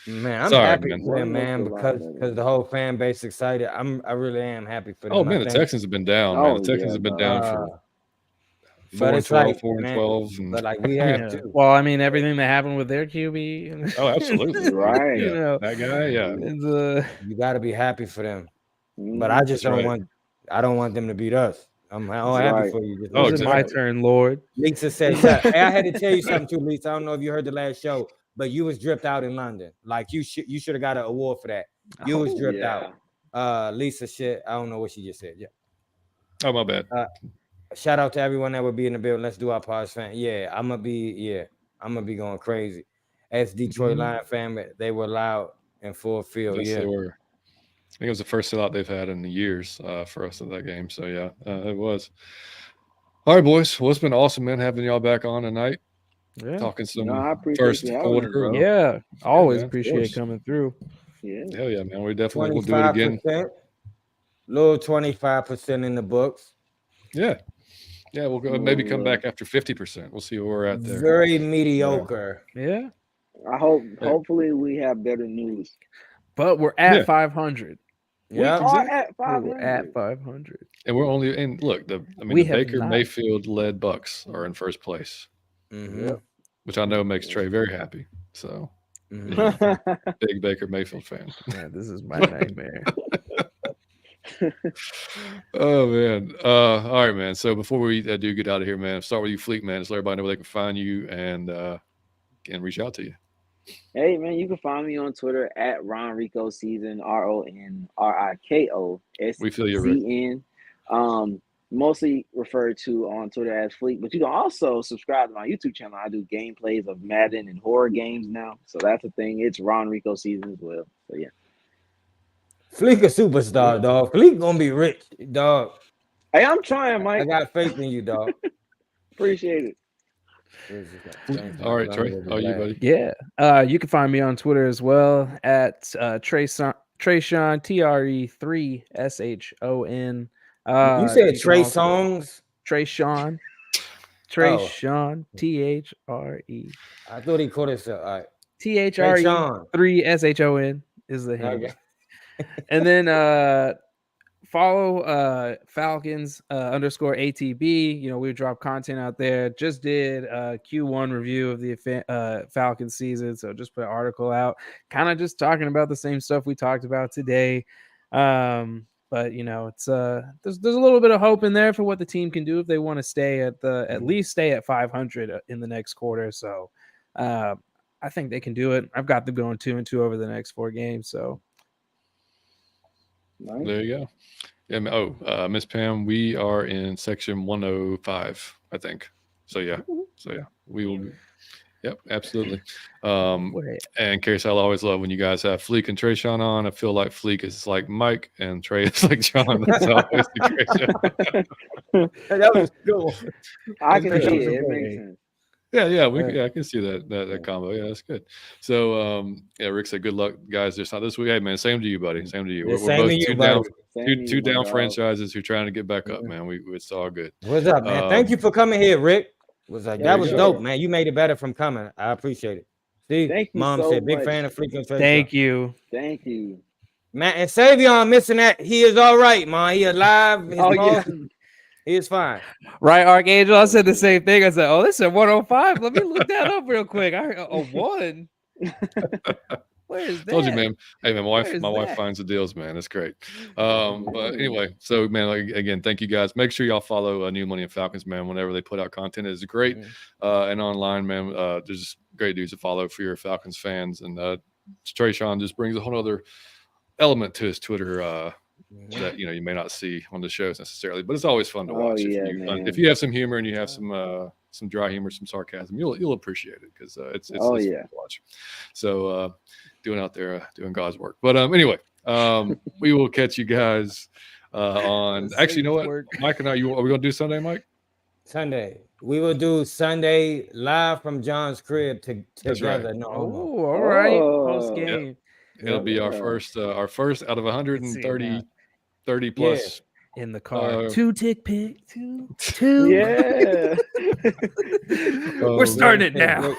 man, I'm sorry, happy man. for them, man, because the whole fan base excited. I really am happy for them. Oh man, the Texans have been down. Man, the Texans have been down for 4-12, and but like we have to. Well, I mean, everything that happened with their QB. Oh, absolutely, right. That guy, you got to be happy for them. But I just don't want. I don't want them to beat us. I'm happy for you. It's my turn, Lord. Lisa said, hey, I had to tell you something too, Lisa. I don't know if you heard the last show, but you was dripped out in London. Like you should have got an award for that. You was dripped out. Lisa shit. I don't know what she just said. Yeah. Oh, my bad. Shout out to everyone that would be in the building. Let's do our Pods fan. Yeah, I'm gonna be going crazy. As Detroit Lion family, they were loud in full field. Yes, yeah, they were. I think it was the first sellout they've had in the years for us at that game. So yeah, it was. All right, boys. Well, it's been awesome, man, having y'all back on tonight. Yeah. Talking some I appreciate first you quarter. Yeah, always appreciate coming through. Yeah. Hell yeah, man. We definitely will do it again. Little 25% in the books. Yeah. Yeah, we'll go maybe come back after 50%. We'll see where we're at there. Very mediocre. Yeah. Hopefully we have better news. But we're at 500. Yeah, We're at 500. And we're only look, the Baker Mayfield led Bucks are in first place. Which I know makes Trey very happy. So big Baker Mayfield fan. Yeah, this is my nightmare. Oh man. All right, man. So before we do get out of here, man, start with you, Fleek, man. Just let everybody know where they can find you and reach out to you. Hey man, you can find me on Twitter at Ronrico Season, RONRIKO. We feel you, Rick. Mostly referred to on Twitter as Fleek, but you can also subscribe to my YouTube channel. I do gameplays of Madden and horror games now, so that's a thing. It's Ronrico Season as well. So yeah. Fleek a superstar, dog. Fleek gonna be rich, dog. Hey, I'm trying, Mike. I got faith in you, dog. Appreciate it. All right, Trey. How are you, buddy? Yeah. You can find me on Twitter as well at Tre'shon, TRE3SHON. You said Trey Songs? Tre'shon. Tre'shon. THRE. I thought he called it THRE 3SHON is the handle. Okay. And then follow Falcons _ATB. We drop content out there. Just did a Q1 review of the Falcons season, so just put an article out, kind of just talking about the same stuff we talked about today. But it's there's a little bit of hope in there for what the team can do if they want to stay at least stay at 500 in the next quarter. So I think they can do it. I've got them going 2-2 over the next 4 games. So. Nice. There you go. Yeah. Miss Pam, we are in section 105, I think. So yeah, we will. Yep, absolutely. And Case, I'll always love when you guys have Fleek and Tre'shon on. I feel like Fleek is like Mike and Trey is like John. That's always the That was cool. I can see it. It makes sense. Yeah, I can see that combo. Yeah, that's good. So, Rick said, "Good luck, guys. Just not this week." Hey, man, same to you, buddy. Same to you. We're both two down franchises who are trying to get back up, man. It's all good. What's up, man? Thank you for coming here, Rick. That was dope, man. You made it better from coming. I appreciate it. See, thank you. Mom so said, "Big much. fan of Fleek and Tre'shon." Thank you, man. And Savion missing that. He is all right, man. He alive. He is fine. Right, Archangel? I said the same thing. I said, oh, this is 105. Let me look that up real quick. I heard a 1. Where is that? Told you, man. Hey, man, my wife finds the deals, man. That's great. But anyway, so, man, again, thank you, guys. Make sure y'all follow New Money and Falcons, man. Whenever they put out content, it's great. And online, man, there's just great dudes to follow for your Falcons fans. And Tre'shon just brings a whole other element to his Twitter that you may not see on the shows necessarily, but it's always fun to watch. If you have some humor and you have some some dry humor, some sarcasm, you'll appreciate it because it's yeah. fun to watch. So doing out there doing God's work. But anyway, we will catch you guys on. Actually, you know what, Mike and I, are we gonna do Sunday, Mike? Sunday. We will do Sunday live from John's crib together. Right. No, Oh, all right. Post Yep. game. It'll be our first out of 130 30 plus in the car. Two tick pick. Two. Yeah. We're starting it now.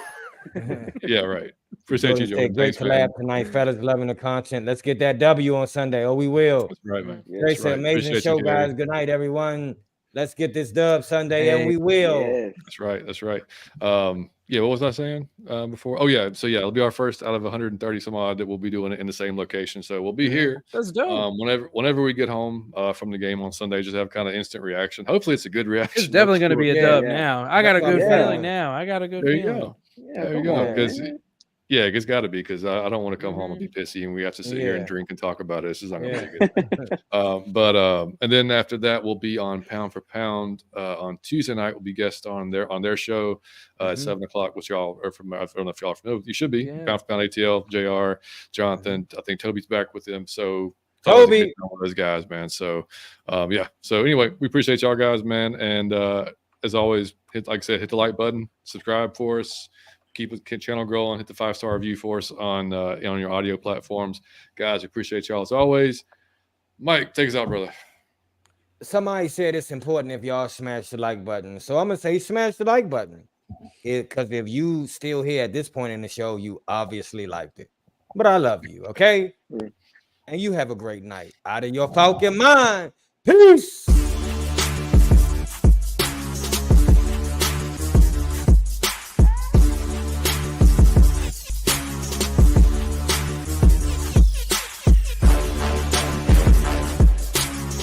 Yeah, right. Appreciate you, Jordan. Great collab tonight, fellas. Loving the content. Let's get that W on Sunday. Oh, we will. That's right, man. Grace, amazing show, guys. Good night, everyone. Let's get this dub Sunday, and we will. Yeah. That's right. Yeah, what was I saying before? Oh, yeah. So, yeah, it'll be our first out of 130 some odd that we'll be doing it in the same location. So we'll be here. That's dope. Whenever we get home from the game on Sunday, just have kind of instant reaction. Hopefully, it's a good reaction. It's definitely going to be a dub now. I got a good feeling now. There you go. There you go. Because it's got to be because I don't want to come home and be pissy and we have to sit here and drink and talk about it. This is not going to be good. And then after that, we'll be on Pound for Pound on Tuesday night. We'll be guests on their show at 7:00, which y'all are from. I don't know if y'all know. You should be. Pound for Pound ATL, JR, Jonathan. I think Toby's back with them. So Toby, all those guys, man. So So anyway, we appreciate y'all guys, man. And as always, hit the like button, subscribe for us. Keep the channel growing. Hit the 5-star review for us on your audio platforms, guys. Appreciate y'all as always. Mike, take us out, brother. Somebody said it's important if y'all smash the like button, so I'm gonna say smash the like button because if you still here at this point in the show, you obviously liked it. But I love you, okay? And you have a great night. Out of your Falcon mind. Peace.